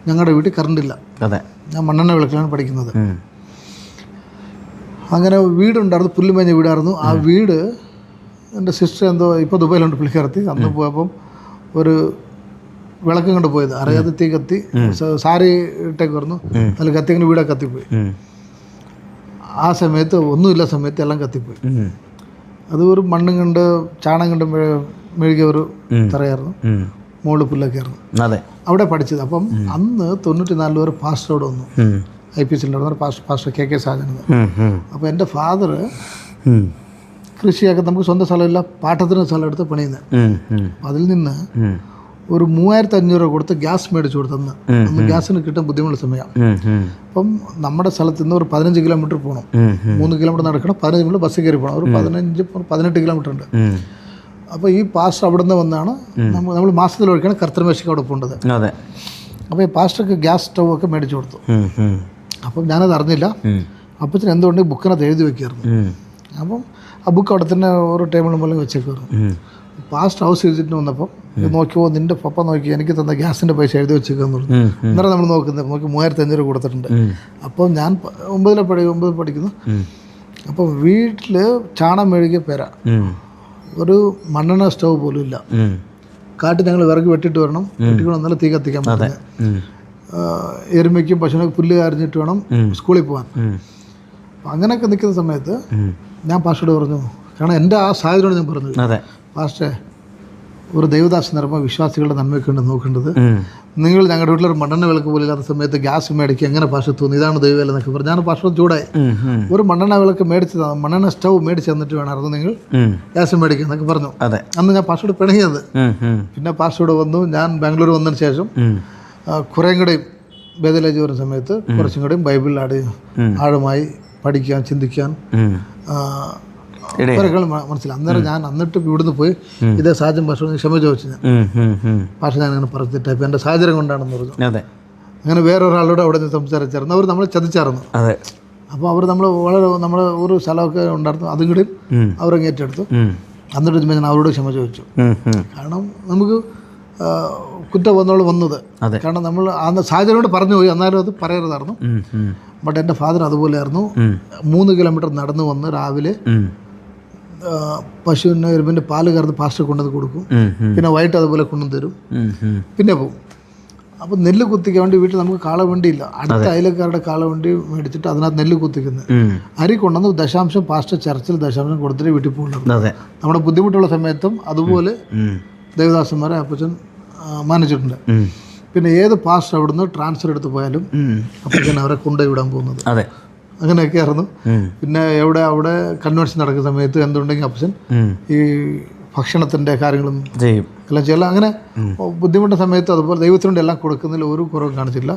ഞങ്ങളുടെ വീട്ടിൽ കറണ്ടില്ല. അതെ, ഞാൻ മണ്ണെണ്ണ വിളക്കിലാണ് പഠിക്കുന്നത്. അങ്ങനെ വീടുണ്ടായിരുന്നു, പുല്ലുമേഞ്ഞ വീടായിരുന്നു. ആ വീട് എൻ്റെ സിസ്റ്റർ എന്തോ ഇപ്പോൾ ദുബൈയിലുണ്ട് പുള്ളിക്കാരത്തി. അന്ന് പോയപ്പം ഒരു വിളക്കം കൊണ്ട് പോയത് അറിയാതെ തീ കത്തി, സാരി ഇട്ടേക്ക് പറഞ്ഞു, അതിൽ കത്തി അങ്ങനെ വീടൊക്കെ കത്തിപ്പോയി. ആ സമയത്ത് ഒന്നുമില്ല, സമയത്ത് എല്ലാം കത്തിപ്പോയി. അത് ഒരു മണ്ണും കണ്ട് ചാണം കണ്ട് മെഴുകിയ ഒരു തറയായിരുന്നു, മുകളിൽ പുല്ലൊക്കെ ആയിരുന്നു. അതെ, അവിടെ പഠിച്ചത്. അപ്പം അന്ന് 94 വരെ പാസ്റ്റർ അവിടെ വന്നു, IPCL പാസ്റ്റർ KK സാജൻ. അപ്പോൾ എൻ്റെ ഫാദർ കൃഷിയൊക്കെ, നമുക്ക് സ്വന്തം സ്ഥലമില്ല, പാട്ടത്തിന് സ്ഥലം എടുത്ത് പണിയുന്നത്. അപ്പം അതിൽ നിന്ന് ഒരു 3500 രൂപ കൊടുത്ത് ഗ്യാസ് മേടിച്ചു കൊടുത്തെന്ന്. അന്ന് ഗ്യാസിന് കിട്ടാൻ ബുദ്ധിമുട്ടുള്ള സമയം. അപ്പം നമ്മുടെ സ്ഥലത്ത് നിന്ന് ഒരു 15 കിലോമീറ്റർ പോകണം, 3 കിലോമീറ്റർ നടക്കണം, 15 മിനിറ്റ് ബസ് കയറി പോകണം, ഒരു 18 കിലോമീറ്റർ ഉണ്ട്. അപ്പോൾ ഈ പാസ്റ്റർ അവിടെ നിന്ന് വന്നാണ് നമ്മൾ മാസത്തിൽ ഒഴിക്കണം കർത്തൃമേശയ്ക്ക് അവിടെ പോകേണ്ടത്. അപ്പോൾ ഈ പാസ്റ്റർക്ക് ഗ്യാസ് സ്റ്റൗ ഒക്കെ മേടിച്ചു കൊടുത്തു. അപ്പം ഞാനത് അറിഞ്ഞില്ല. അപ്പച്ചന് എന്തുകൊണ്ട് ബുക്കിനകത്ത് എഴുതി വെക്കായിരുന്നു. അപ്പം ആ ബുക്ക് അവിടെ തന്നെ ഓരോ ടേബിളിന് പോലെ വെച്ചേക്കുമായിരുന്നു. പാസ്റ്റ് ഹൗസ് വിസിറ്റിന് വന്നപ്പോൾ നോക്കിയോ, നിൻ്റെ പപ്പ നോക്കി എനിക്ക് തന്ന ഗ്യാസിൻ്റെ പൈസ എഴുതി വെച്ചേക്കാന്ന് പറഞ്ഞു. അന്നേരം നമ്മൾ നോക്കുന്നത് നോക്കി 3500 രൂപ കൊടുത്തിട്ടുണ്ട്. അപ്പോൾ ഞാൻ 9 പഠിക്കുന്നു. അപ്പോൾ വീട്ടിൽ ചാണം മെഴുകിയ പേര, ഒരു മണ്ണെണ്ണ സ്റ്റൗ പോലും ഇല്ല. കാട്ടിൽ ഞങ്ങൾ വിറക് വെട്ടിട്ട് വരണം, വെട്ടിക്കൊണ്ട് വന്നാലും തീ കത്തിക്കാൻ പറ്റുന്നത്. എരുമയ്ക്കും പശുവിനൊക്കെ പുല്ല് അരിഞ്ഞിട്ട് വേണം സ്കൂളിൽ പോകാൻ. അങ്ങനെയൊക്കെ നിൽക്കുന്ന സമയത്ത് ഞാൻ പാസ്റ്റോട് പറഞ്ഞു, കാരണം എൻ്റെ ആ സാഹചര്യമാണ് ഞാൻ പറഞ്ഞത്, പാസ്റ്റേ ഒരു ദൈവദാസൻ നിറമ്പോൾ വിശ്വാസികളുടെ നന്മയ്ക്ക് ഉണ്ട് നോക്കേണ്ടത്. നിങ്ങൾ ഞങ്ങളുടെ വീട്ടിലൊരു മണ്ണെണ്ണ വിളക്ക് പോലും ഇല്ലാത്ത സമയത്ത് ഗ്യാസ് മേടിക്കുക എങ്ങനെ പാസ്റ്റർ തോന്നി, ഇതാണ് ദൈവം എന്നൊക്കെ പറഞ്ഞു. ഞാൻ പാസ്റ്റർ ചൂടായി. ഒരു മണ്ണെണ്ണ വിളക്ക് മേടിച്ചതാണ്, മണ്ണെണ്ണ സ്റ്റൗ മേടിച്ച് തന്നിട്ട് വേണമായിരുന്നു നിങ്ങൾ ഗ്യാസ് മേടിക്കുക എന്നൊക്കെ പറഞ്ഞു. അന്ന് ഞാൻ പാസ്റ്റോട് പിണങ്ങിയത്. പിന്നെ പാസ്റ്റോട് വന്നു. ഞാൻ ബാംഗ്ലൂർ വന്നതിന് ശേഷം കുറേയും കൂടെയും ബേദലേജ് വരുന്ന സമയത്ത് കുറച്ചും കൂടെയും ബൈബിളിൽ ആഴമായി പഠിക്കാൻ, ചിന്തിക്കാൻ മനസ്സിലായി. അന്നേരം ഞാൻ എന്നിട്ട് ഇവിടുന്ന് പോയി ഇതേ സാഹചര്യം പാസ്റ്റർ ക്ഷമ ചോദിച്ചു. ഞാൻ പാസ്റ്റർ ഞാൻ അങ്ങനെ പറഞ്ഞിട്ട് ഇപ്പം എൻ്റെ സാഹചര്യം കൊണ്ടാണെന്ന് പറഞ്ഞു. അങ്ങനെ വേറൊരാളോട് അവിടെ നിന്ന് സംസാരിച്ചായിരുന്നു. അവർ നമ്മളെ ചതിച്ചായിരുന്നു. അപ്പോൾ അവർ നമ്മൾ ഒരു സ്ഥലമൊക്കെ ഉണ്ടായിരുന്നു, അതും കൂടി അവരങ്ങ് ഏറ്റെടുത്തു. എന്നിട്ട് ഞാൻ അവരോട് ക്ഷമ ചോദിച്ചു. കാരണം നമുക്ക് കുറ്റം വന്നത്, കാരണം നമ്മൾ ആ സാഹചര്യം കൊണ്ട് പറഞ്ഞു പോയി, എന്നാലും അത് പറയരുതായിരുന്നു. ബട്ട് എൻ്റെ ഫാദർ അതുപോലെയായിരുന്നു. 3 കിലോമീറ്റർ നടന്നു വന്ന് രാവിലെ പശുവിന് എരുമ്പിൻ്റെ പാല് കറന്ന് പാസ്റ്റർ കൊണ്ടുവന്ന് കൊടുക്കും. പിന്നെ വൈകിട്ട് അതുപോലെ കൊണ്ടുവന്ന് തരും, പിന്നെ പോവും. അപ്പോൾ നെല്ല് കുത്തിക്കാൻ വേണ്ടി വീട്ടിൽ നമുക്ക് കാളവണ്ടിയില്ല. അടുത്ത അയലക്കാരുടെ കാളവണ്ടി മേടിച്ചിട്ട് അതിനകത്ത് നെല്ല് കുത്തിക്കുന്നത്, അരി കൊണ്ടുവന്ന് ദശാംശം പാസ്റ്റർ ചർച്ചിൽ ദശാംശം കൊടുത്തിട്ട് വീട്ടിൽ പോകുന്നത്. നമ്മുടെ ബുദ്ധിമുട്ടുള്ള സമയത്തും അതുപോലെ ദേവദാസന്മാരെ അപ്പച്ചൻ മാനിച്ചിട്ടുണ്ട്. പിന്നെ ഏത് പാസ്റ്റർ അവിടുന്ന് ട്രാൻസ്ഫർ എടുത്ത് പോയാലും അപ്പച്ചൻ അവരെ കൊണ്ടുപോയി വിടാൻ പോകുന്നത്. അങ്ങനെയൊക്കെ ആയിരുന്നു. പിന്നെ അവിടെ കൺവെൻഷൻ നടക്കുന്ന സമയത്ത് എന്തുണ്ടെങ്കിൽ അപ്പച്ചൻ ഈ ഭക്ഷണത്തിൻ്റെ കാര്യങ്ങളും എല്ലാം ചെയ്യല. അങ്ങനെ ബുദ്ധിമുട്ടുള്ള സമയത്ത് അതുപോലെ ദൈവത്തിനുണ്ട് എല്ലാം കൊടുക്കുന്നതിൽ ഒരു കുറവും കാണിച്ചില്ല.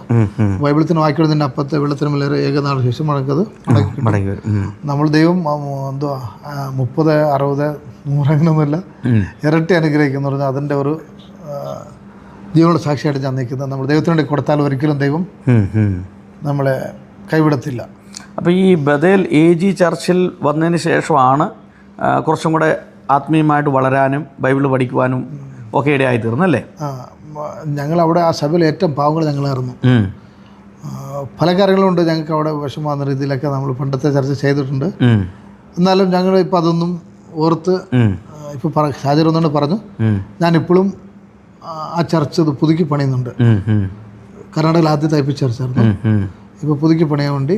ബൈബിളത്തിന് വായിക്കുന്നതിൻ്റെ അപ്പത്തെ വെള്ളത്തിന് മേലെ ഏകനാൾ ശേഷം മടക്കത് മടങ്ങി വരും. നമ്മൾ ദൈവം എന്തുവാ 30, 60, 100 അങ്ങനെയൊന്നുമില്ല, ഇരട്ടി അനുഗ്രഹിക്കുന്നു പറഞ്ഞാൽ അതിൻ്റെ ഒരു ജീവനുള്ള സാക്ഷിയായിട്ട് ഞാൻ നിൽക്കുന്നത്. നമ്മൾ ദൈവത്തിന് വേണ്ടി കൊടുത്താൽ ഒരിക്കലും ദൈവം നമ്മളെ കൈവിടത്തില്ല. അപ്പോൾ ഈ ബദേൽ AG ചർച്ചിൽ വന്നതിന് ശേഷമാണ് കുറച്ചും കൂടെ ആത്മീയമായിട്ട് വളരാനും ബൈബിൾ പഠിക്കുവാനും ഒക്കെ ഇടയായി തീർന്നല്ലേ? ഞങ്ങളവിടെ ആ സഭയിൽ ഏറ്റവും പാവങ്ങൾ ഞങ്ങളായിരുന്നു. പല കാര്യങ്ങളുണ്ട് ഞങ്ങൾക്ക് അവിടെ വിഷമാകുന്ന രീതിയിലൊക്കെ നമ്മൾ പണ്ടത്തെ ചർച്ച ചെയ്തിട്ടുണ്ട്. എന്നാലും ഞങ്ങൾ ഇപ്പം അതൊന്നും ഓർത്ത് ഇപ്പോൾ സാഹചര്യം ഒന്നുകൊണ്ട് പറഞ്ഞു, ഞാനിപ്പോഴും ആ ചർച്ച് ഇത് പുതുക്കി പണിയുന്നുണ്ട്. കർണാടകയിൽ ആദ്യത്തെ IP ചർച്ചായിരുന്നു. ഇപ്പോൾ പുതുക്കി പണിയാൻ വേണ്ടി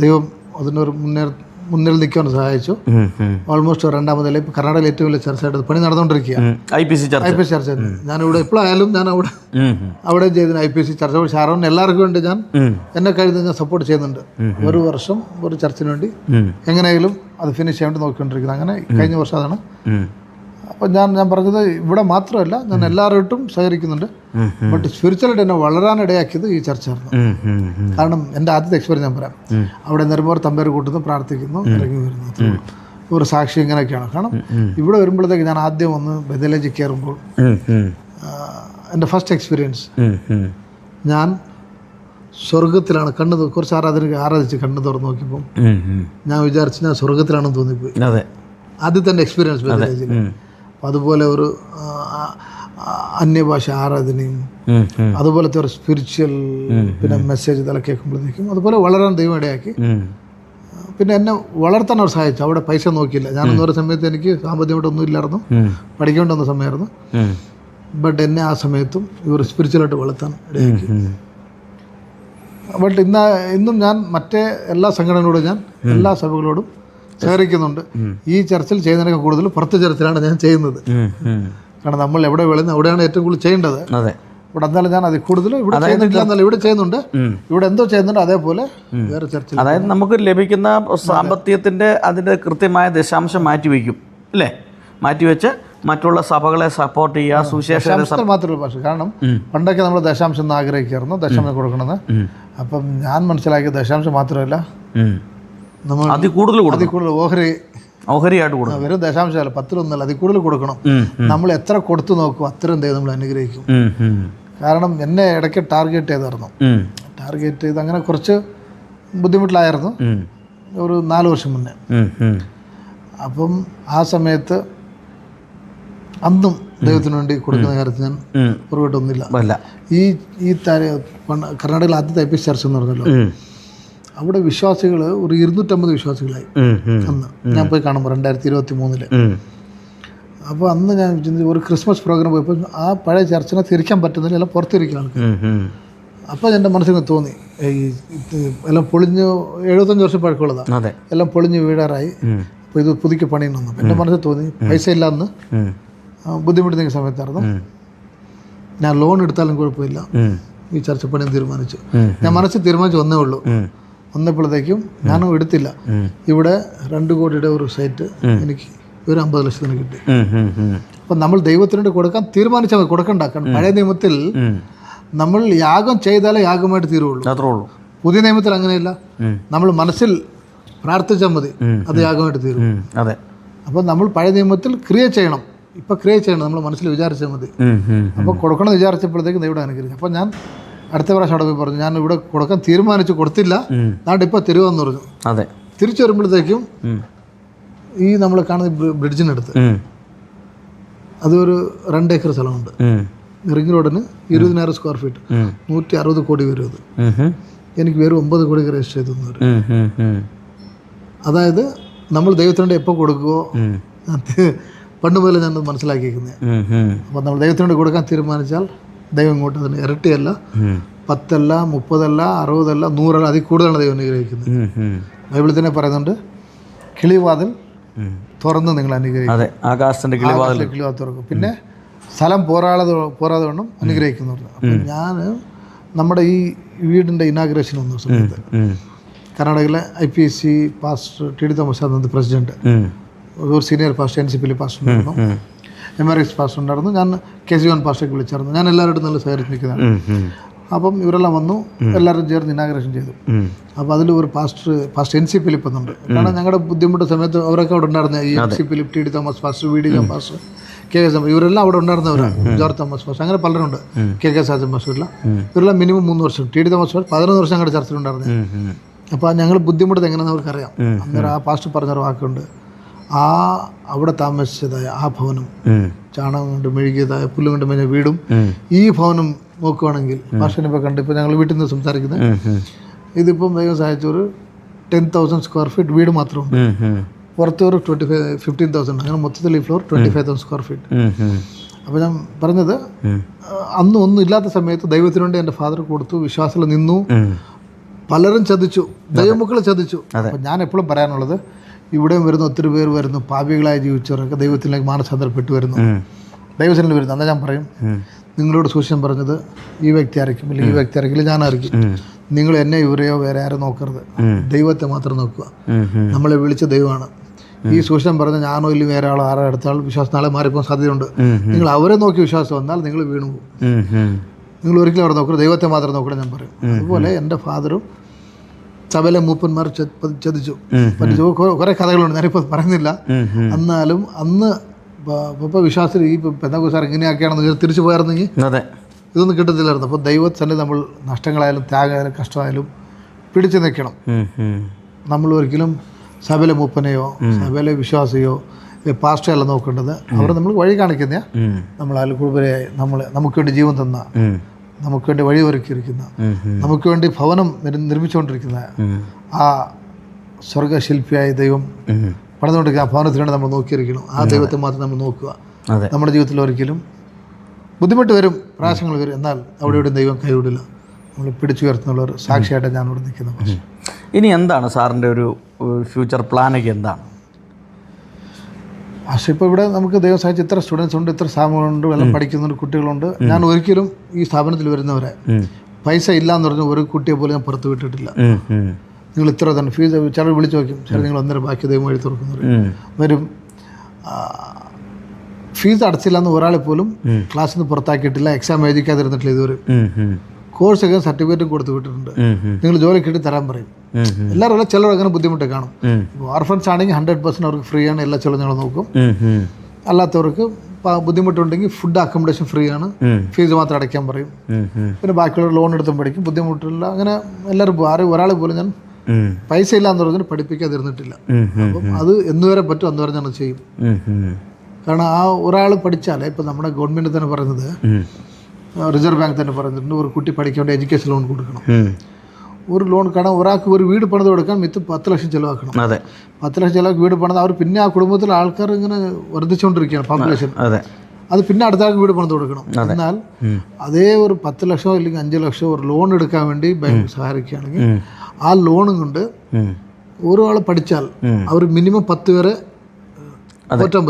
ദൈവം അതിനൊരു മുന്നിൽ നിൽക്കാൻ സഹായിച്ചു. ഓൾമോസ്റ്റ് രണ്ടാമതല്ല, ഇപ്പോൾ കർണാടകയിൽ ഏറ്റവും വലിയ ചർച്ചയായിട്ട് പണി നടന്നുകൊണ്ടിരിക്കുക IPC ചർച്ച. ഞാനിവിടെ എപ്പോഴായാലും ഞാൻ അവിടെ ചെയ്തതിന് IPC ചർച്ച ഷാരോൺ എല്ലാവർക്കും വേണ്ടി ഞാൻ എന്നെ കഴിയുന്നത് ഞാൻ സപ്പോർട്ട് ചെയ്യുന്നുണ്ട്. ഒരു വർഷം ഒരു ചർച്ചിന് വേണ്ടി എങ്ങനെയെങ്കിലും അത് ഫിനിഷ് ചെയ്യാൻ വേണ്ടി നോക്കിക്കൊണ്ടിരിക്കുന്നത്. അങ്ങനെ കഴിഞ്ഞ വർഷം അതാണ്. അപ്പം ഞാൻ പറഞ്ഞത് ഇവിടെ മാത്രമല്ല, ഞാൻ എല്ലാവരോട്ടും സഹകരിക്കുന്നുണ്ട്. ബട്ട് സ്പിരിച്വലായിട്ട് എന്നെ വളരാനിടയാക്കിയത് ഈ ചർച്ചയായിരുന്നു. കാരണം എൻ്റെ ആദ്യത്തെ എക്സ്പീരിയൻസ് ഞാൻ പറയാം. അവിടെ നിരമ്പോൾ തമ്പേര് കൂട്ടുന്നു, പ്രാർത്ഥിക്കുന്നു, ഇറങ്ങി വരുന്നു, ഒരു സാക്ഷി ഇങ്ങനെയൊക്കെയാണ്. കാരണം ഇവിടെ വരുമ്പോഴത്തേക്ക് ഞാൻ ആദ്യം വന്ന് ബദലേജ് കയറുമ്പോൾ എൻ്റെ ഫസ്റ്റ് എക്സ്പീരിയൻസ്, ഞാൻ സ്വർഗത്തിലാണ് കുറച്ച് ആരാധിച്ച് കണ്ണ് തുറന്ന് നോക്കിയപ്പോൾ ഞാൻ വിചാരിച്ചു ഞാൻ സ്വർഗത്തിലാണെന്ന് തോന്നിപ്പോയി. ആദ്യത്തെ എൻ്റെ എക്സ്പീരിയൻസ് ബദലേജിൽ. അതുപോലെ ഒരു അന്യഭാഷ ആരാധനയും അതുപോലത്തെ ഒരു സ്പിരിച്വൽ പിന്നെ മെസ്സേജ് ഇതെല്ലാം കേൾക്കുമ്പോഴത്തേക്കും അതുപോലെ വളരാൻ ദൈവം ഇടയാക്കി. പിന്നെ എന്നെ വളർത്താൻ അവർ സഹായിച്ചു. അവിടെ പൈസ നോക്കിയില്ല. ഞാനെന്ന് പറയുന്ന സമയത്ത് എനിക്ക് സാമ്പത്തികമായിട്ടൊന്നും ഇല്ലായിരുന്നു, പഠിക്കേണ്ടി വന്ന സമയമായിരുന്നു. ബട്ട് എന്നെ ആ സമയത്തും ഇവർ സ്പിരിച്വലായിട്ട് വളർത്താൻ ഇടയാക്കി. ബട്ട് ഇന്നും ഞാൻ മറ്റേ എല്ലാ സംഘടനകളോടും ഞാൻ എല്ലാ സഭകളോടും സഹകരിക്കുന്നുണ്ട്. ഈ ചർച്ചിൽ ചെയ്യുന്നതിനൊക്കെ കൂടുതൽ പുറത്തെ ചർച്ചിലാണ് ഞാൻ ചെയ്യുന്നത്. കാരണം നമ്മൾ എവിടെ വിളുന്നത് അവിടെയാണ് ഏറ്റവും കൂടുതൽ ചെയ്യേണ്ടത്. ഇവിടെ എന്നാലും ഞാൻ അതിൽ കൂടുതൽ ഇവിടെ ചെയ്യുന്നില്ല എന്നല്ല, ഇവിടെ ചെയ്യുന്നുണ്ട്. ഇവിടെ എന്തോ ചെയ്യുന്നുണ്ട് അതേപോലെ വേറെ ചർച്ച. അതായത് നമുക്ക് ലഭിക്കുന്ന സാമ്പത്തികത്തിൻ്റെ അതിൻ്റെ കൃത്യമായ ദശാംശം മാറ്റിവെക്കും അല്ലേ? മാറ്റിവെച്ച് മറ്റുള്ള സഭകളെ സപ്പോർട്ട് ചെയ്യുക, സുവിശേഷ മാത്രമേ ഭാഷ. കാരണം പണ്ടൊക്കെ നമ്മൾ ദശാംശം എന്ന് ആഗ്രഹിക്കായിരുന്നു, ദശാംശം കൊടുക്കണമെന്ന്. അപ്പം ഞാൻ മനസ്സിലാക്കിയ ദശാംശം മാത്രമല്ല, നമ്മൾ അതിൽ കൂടുതൽ ഓഹരിയായിട്ട് കൊടുക്കണം. വെറും ദശാംശമല്ല, 10-1 അതിൽ കൂടുതൽ കൊടുക്കണം. നമ്മൾ എത്ര കൊടുത്തു നോക്കും അത്രയും ദൈവം നമ്മൾ അനുഗ്രഹിക്കും. കാരണം എന്നെ ഇടയ്ക്ക് ടാർഗറ്റ് ചെയ്തായിരുന്നു. ടാർഗറ്റ് ചെയ്ത് അങ്ങനെ കുറച്ച് ബുദ്ധിമുട്ടിലായിരുന്നു ഒരു 4 വർഷം മുന്നേ. അപ്പം ആ സമയത്ത് അന്നും ദൈവത്തിന് വേണ്ടി കൊടുക്കുന്ന കാര്യത്തിൽ ഞാൻ പുറകോട്ടൊന്നുമില്ല. ഈ കർണാടകയിൽ ആദ്യത്തെ എപ്പിസ് ചർച്ച എന്ന് പറഞ്ഞല്ലോ, അവിടെ വിശ്വാസികൾ ഒരു 250 വിശ്വാസികളായി അന്ന് ഞാൻ പോയി കാണുമ്പോൾ 2023. അപ്പോൾ അന്ന് ഞാൻ ഒരു ക്രിസ്മസ് പ്രോഗ്രാം പോയപ്പോൾ ആ പഴയ ചർച്ചിനെ തിരിക്കാൻ പറ്റുന്നില്ല, എല്ലാം പുറത്തിരിക്കുന്ന ആൾക്കാർ. അപ്പോൾ എൻ്റെ മനസ്സിന് തോന്നി എല്ലാം പൊളിഞ്ഞ് 75 വർഷം പഴക്കമുള്ളതാണ്, എല്ലാം പൊളിഞ്ഞ് വീടാറായി, അപ്പോൾ ഇത് പുതുക്കി പണിയണമെന്ന്. എൻ്റെ മനസ്സിൽ തോന്നി പൈസ ഇല്ല അന്ന് ബുദ്ധിമുട്ടുന്ന സമയത്തായിരുന്നു. ഞാൻ ലോൺ എടുത്താലും കുഴപ്പമില്ല, ഈ ചർച്ച പണിയാൻ തീരുമാനിച്ചു. ഞാൻ മനസ്സിൽ തീരുമാനിച്ചു ഒന്നേ ഉള്ളൂ. വന്നപ്പോഴത്തേക്കും ഞാനും എടുത്തില്ല. ഇവിടെ 2 കോടിയുടെ ഒരു സൈറ്റ് എനിക്ക് ഒരു 50 ലക്ഷത്തിന് കിട്ടി. അപ്പം നമ്മൾ ദൈവത്തിനോട് കൊടുക്കാൻ തീരുമാനിച്ചാൽ കൊടുക്കണ്ട. കാരണം പഴയ നിയമത്തിൽ നമ്മൾ യാഗം ചെയ്താലേ യാഗമായിട്ട് തീരുള്ളൂ. പുതിയ നിയമത്തിൽ അങ്ങനെയല്ല, നമ്മൾ മനസ്സിൽ പ്രാർത്ഥിച്ചാൽ മതി, അത് യാഗമായിട്ട് തീരും. അപ്പം നമ്മൾ പഴയ നിയമത്തിൽ ക്രിയ ചെയ്യണം, ഇപ്പം ക്രിയ ചെയ്യണം, നമ്മൾ മനസ്സിൽ വിചാരിച്ചാൽ മതി. അപ്പോൾ കൊടുക്കണം വിചാരിച്ചപ്പോഴത്തേക്കും ദൈവം അനുഗ്രഹിച്ചു. അപ്പം ഞാൻ അടുത്ത പ്രാവശ്യം അവിടെ പോയി പറഞ്ഞു, ഞാൻ ഇവിടെ കൊടുക്കാൻ തീരുമാനിച്ചു, കൊടുത്തില്ല, നാട്ടിൽ ഇപ്പോൾ തരുമെന്ന് പറഞ്ഞു. തിരിച്ചു വരുമ്പോഴത്തേക്കും ഈ നമ്മൾ കാണുന്ന ബ്രിഡ്ജിനടുത്ത് അതൊരു 2 ഏക്കർ സ്ഥലമുണ്ട്. റിംഗ് റോഡിന് 20,000 സ്ക്വയർ ഫീറ്റ്, 160 കോടി വരും. അത് എനിക്ക് വെറും 9 കോടി രജിസ്റ്റർ ചെയ്തു തന്നു. അതായത് നമ്മൾ ദൈവത്തിനോട് എപ്പോൾ കൊടുക്കുമോ, പണ്ട് മുതലേ ഞാൻ മനസ്സിലാക്കിയിരിക്കുന്നത്. അപ്പോൾ നമ്മൾ ദൈവത്തിനോട് കൊടുക്കാൻ തീരുമാനിച്ചാൽ ദൈവം ഇങ്ങോട്ട് അതിന് ഇരട്ടിയല്ല, 10 അല്ല, 30 അല്ല, 60 അല്ല, 100 അല്ല, അതിൽ കൂടുതലാണ് ദൈവം അനുഗ്രഹിക്കുന്നത്. ബൈബിളിൽ തന്നെ പറയുന്നുണ്ട്, കിളിവാതിൽ തുറന്ന് നിങ്ങൾ അനുഗ്രഹിക്കും, ആകാശത്തിൻ്റെ കിളിവാതിൽ തുറക്കും, പിന്നെ സ്ഥലം പോരാതെ വണ്ണം അനുഗ്രഹിക്കുന്നു. അപ്പം ഞാൻ നമ്മുടെ ഈ വീടിൻ്റെ ഇനാഗ്രേഷൻ വന്ന സമയത്ത് കർണാടകയിലെ IPC പാസ്റ്റർ TD തോമസ് ആയിരുന്നു പ്രസിഡന്റ്, ഒരു സീനിയർ പാസ്റ്റർ NCPയിൽ പാസ്റ്റർ ഉണ്ടായിരുന്നു, MRS പാസ്റ്റർ ഉണ്ടായിരുന്നു, ഞാൻ KC1 പാസ്റ്റർക്ക് വിളിച്ചായിരുന്നു. ഞാൻ എല്ലാവരോടും നല്ല സഹകരിച്ച് നിൽക്കുന്നതാണ്. അപ്പം ഇവരെല്ലാം വന്നു, എല്ലാവരും ചേർന്ന് ഇനാഗ്രേഷൻ ചെയ്തു. അപ്പോൾ അതിൽ ഒരു പാസ്റ്റർ NC ഫിലിപ്പ് എന്നുണ്ട്. കാരണം ഞങ്ങളുടെ ബുദ്ധിമുട്ട് സമയത്ത് അവരൊക്കെ അവിടെ ഉണ്ടായിരുന്ന ഈ NC Philip, TD Thomas pastor, VD John pastor, KK ഇവരെല്ലാം അവിടെ ഉണ്ടായിരുന്നവരാണ്. ജോർജ് തോമസ് പാസ്റ്റർ, അങ്ങനെ പലരുണ്ട്. KK സാജൻ പാസ്റ്ററില്ല, ഇവരെല്ലാം മിനിമം 3 വർഷം. TD തോമസ് പാസ്റ്റർ 11 വർഷം ഞങ്ങളുടെ ചർച്ചിലുണ്ടായിരുന്നത്. അപ്പോൾ ഞങ്ങൾ ബുദ്ധിമുട്ട് എങ്ങനെയാണെന്ന് അവർക്കറിയാം. അന്നേരം ആ പാസ്റ്റർ പറഞ്ഞൊരു വാക്കുണ്ട്, അവിടെ താമസിച്ചതായ ആ ഭവനം, ചാണകം കൊണ്ട് മെഴുകിയതായ പുല്ല് കൊണ്ട് മെഞ്ഞ വീടും ഈ ഭവനം നോക്കുകയാണെങ്കിൽ, പാസ്റ്ററിനെ കണ്ട് ഇപ്പോൾ ഞങ്ങൾ വീട്ടിൽ നിന്ന് സംസാരിക്കുന്നത്, ഇതിപ്പം ദൈവം സഹായിച്ച ഒരു 10,000 സ്ക്വയർ ഫീറ്റ് വീട് മാത്രമുണ്ട്, പുറത്ത് ഒരു 15,000, അങ്ങനെ മൊത്തത്തിൽ ഈ ഫ്ലോർ 25,000 സ്ക്വയർ ഫീറ്റ്. അപ്പോൾ ഞാൻ പറഞ്ഞത്, അന്ന് ഒന്നും ഇല്ലാത്ത സമയത്ത് ദൈവത്തിന് വേണ്ടി എൻ്റെ ഫാദർ കൊടുത്തു, വിശ്വാസത്തിൽ നിന്നു. പലരും ചതിച്ചു, ദൈവമക്കൾ ചതിച്ചു. അപ്പം ഞാൻ എപ്പോഴും പറയാനുള്ളത്, ഇവിടെയും വരുന്ന ഒത്തിരി പേർ വരുന്നു, പാപികളായി ജീവിച്ചവരൊക്കെ ദൈവത്തിലേക്ക് മാനസാന്തരപ്പെട്ട് വരുന്നു, ദൈവത്തിൽ വരുന്നു. എന്നാൽ ഞാൻ പറയും, നിങ്ങളോട് സുവിശേഷം പറഞ്ഞത് ഈ വ്യക്തി ആയിരിക്കും, അല്ലെങ്കിൽ ഈ വ്യക്തി ആയിരിക്കില്ല, ഞാനായിരിക്കും. നിങ്ങൾ എന്നെ ഇവരെയോ വേറെ ആരും നോക്കരുത്, ദൈവത്തെ മാത്രം നോക്കുക. നമ്മളെ വിളിച്ച ദൈവമാണ്. ഈ സുവിശേഷം പറഞ്ഞ ഞാനോ ഇല്ലെങ്കിൽ വേറെ ആളോ ആരോ അടുത്ത ആൾ വിശ്വാസം നാളെ മാറിപ്പോകാൻ സാധ്യതയുണ്ട്. നിങ്ങൾ അവരെ നോക്കി വിശ്വാസം വന്നാൽ നിങ്ങൾ വീണു പോകും. നിങ്ങൾ ഒരിക്കലും അവിടെ നോക്കരുത്, ദൈവത്തെ മാത്രം നോക്കണം ഞാൻ പറയും. അതുപോലെ എൻ്റെ ഫാദറും സഭയിലെ മൂപ്പന്മാർ ചതിച്ചു, പറ്റിച്ചു. കുറേ കഥകളുണ്ട്, ഞാനിപ്പോൾ പറയുന്നില്ല. എന്നാലും അന്ന് ഇപ്പോൾ വിശ്വാസത്തിൽ ഈ പെന്തക്കോസ്തുകാർ ഇങ്ങനെയൊക്കെയാണെന്ന് തിരിച്ചു പോയായിരുന്നെങ്കിൽ ഇതൊന്നും കിട്ടത്തില്ലായിരുന്നു. അപ്പോൾ ദൈവത്തിന് നമ്മൾ നഷ്ടങ്ങളായാലും ത്യാഗമായാലും കഷ്ടമായാലും പിടിച്ചു നിൽക്കണം. നമ്മൾ ഒരിക്കലും സഭയിലെ മൂപ്പനെയോ സഭയിലെ വിശ്വാസിയോ പാസ്റ്റർ അല്ല നോക്കേണ്ടത്. അവർ നമ്മൾ വഴി കാണിക്കുന്ന, നമ്മൾ അതിൽ കൂടുതലായി നമുക്ക് വേണ്ടി ജീവൻ തന്ന, നമുക്ക് വേണ്ടി വഴി ഒരുക്കിയിരിക്കുന്ന, നമുക്ക് വേണ്ടി ഭവനം നിർമ്മിച്ചുകൊണ്ടിരിക്കുന്ന ആ സ്വർഗശില്പിയായ ദൈവം പണിതുകൊണ്ടിരിക്കുക. ആ ഭവനത്തിന് വേണ്ടി നമ്മൾ നോക്കിയിരിക്കണം. ആ ദൈവത്തെ മാത്രം നമ്മൾ നോക്കുക. നമ്മുടെ ജീവിതത്തിൽ ഒരിക്കലും ബുദ്ധിമുട്ട് വരും, പ്രയാസങ്ങൾ വരും, എന്നാൽ അവിടെ ഇവിടെ ദൈവം കൈവിടില്ല. നമ്മൾ പിടിച്ചുയർത്തുന്നുള്ള ഒരു സാക്ഷിയായിട്ട് ഞാനിവിടെ നിൽക്കുന്നത്. ഇനി എന്താണ് സാറിൻ്റെ ഒരു ഫ്യൂച്ചർ പ്ലാനൊക്കെ എന്താണ്? പക്ഷേ ഇപ്പോൾ ഇവിടെ നമുക്ക് ദൈവം സഹായിച്ച് ഇത്ര സ്റ്റുഡൻസ് ഉണ്ട്, ഇത്ര സ്ഥാപനങ്ങളുണ്ട്, എല്ലാം പഠിക്കുന്നുണ്ട്, കുട്ടികളുണ്ട്. ഞാൻ ഒരിക്കലും ഈ സ്ഥാപനത്തിൽ വരുന്നവരെ പൈസ ഇല്ലയെന്ന് പറഞ്ഞ ഒരു കുട്ടിയെ പോലും ഞാൻ പുറത്ത് വിട്ടിട്ടില്ല. നിങ്ങൾ ഇത്ര തന്നെ ഫീസ് ചിലർ വിളിച്ച് നോക്കും, ചിലർ നിങ്ങൾ ഒന്നര ബാക്കി ദൈവം വഴി തുറക്കുന്നവർ വരും. ഫീസ് അടച്ചില്ല എന്ന് ഒരാളെ പോലും ക്ലാസ്സിൽ നിന്ന് പുറത്താക്കിയിട്ടില്ല, എക്സാം എഴുതിക്കാതിരുന്നിട്ടില്ല ഇതുവരെ. കോഴ്സൊക്കെ സർട്ടിഫിക്കറ്റും കൊടുത്തു വിട്ടിട്ടുണ്ട്. നിങ്ങൾ ജോലി കിട്ടി തരാൻ പറയും. എല്ലാവരും ചിലർ അങ്ങനെ ബുദ്ധിമുട്ട് കാണും. ഓർഫൻസ് ആണെങ്കിൽ 100% അവർക്ക് ഫ്രീ ആണ്, എല്ലാ ചിലവും ഞങ്ങൾ നോക്കും. അല്ലാത്തവർക്ക് ബുദ്ധിമുട്ടുണ്ടെങ്കിൽ ഫുഡ് അക്കോമഡേഷൻ ഫ്രീ ആണ്, ഫീസ് മാത്രം അടയ്ക്കാൻ പറയും. പിന്നെ ബാക്കിയുള്ളവർ ലോൺ എടുത്തും പഠിക്കും, ബുദ്ധിമുട്ടില്ല. അങ്ങനെ എല്ലാവരും ഒരാളെ പോലും ഞാൻ പൈസ ഇല്ല എന്ന് പറഞ്ഞാൽ പഠിപ്പിക്കാതിരുന്നിട്ടില്ല. അപ്പം അത് എന്നുവരെ പറ്റും അന്നുവരെ ഞാൻ ചെയ്യും. കാരണം ആ ഒരാൾ പഠിച്ചാലേ, ഇപ്പം നമ്മുടെ ഗവൺമെൻറ് തന്നെ പറയുന്നത്, റിസർവ് ബാങ്ക് തന്നെ പറഞ്ഞിട്ടുണ്ട്, ഒരു കുട്ടി പഠിക്കാൻ വേണ്ടി എഡ്യൂക്കേഷൻ ലോൺ കൊടുക്കണം. ഒരു ലോൺ കാരണം ഒരാൾക്ക് ഒരു വീട് പണിത് കൊടുക്കാൻ 10 ലക്ഷം ചിലവാക്കണം. 10 ലക്ഷം ചിലവാക്കി വീട് പണിത് അവർ പിന്നെ ആ കുടുംബത്തിലെ ആൾക്കാർ ഇങ്ങനെ വർദ്ധിച്ചുകൊണ്ടിരിക്കുകയാണ്, പോപ്പുലേഷൻ. അത് പിന്നെ അടുത്ത ആൾക്ക് വീട് പണിത് കൊടുക്കണം. എന്നാൽ അതേ ഒരു 10 ലക്ഷമോ അല്ലെങ്കിൽ 5 ലക്ഷമോ ഒരു ലോൺ എടുക്കാൻ വേണ്ടി ബാങ്ക് സഹായിക്കുകയാണെങ്കിൽ ആ ലോണും കൊണ്ട് ഒരാൾ പഠിച്ചാൽ അവർ മിനിമം 10 വരെ പോറ്റാൻ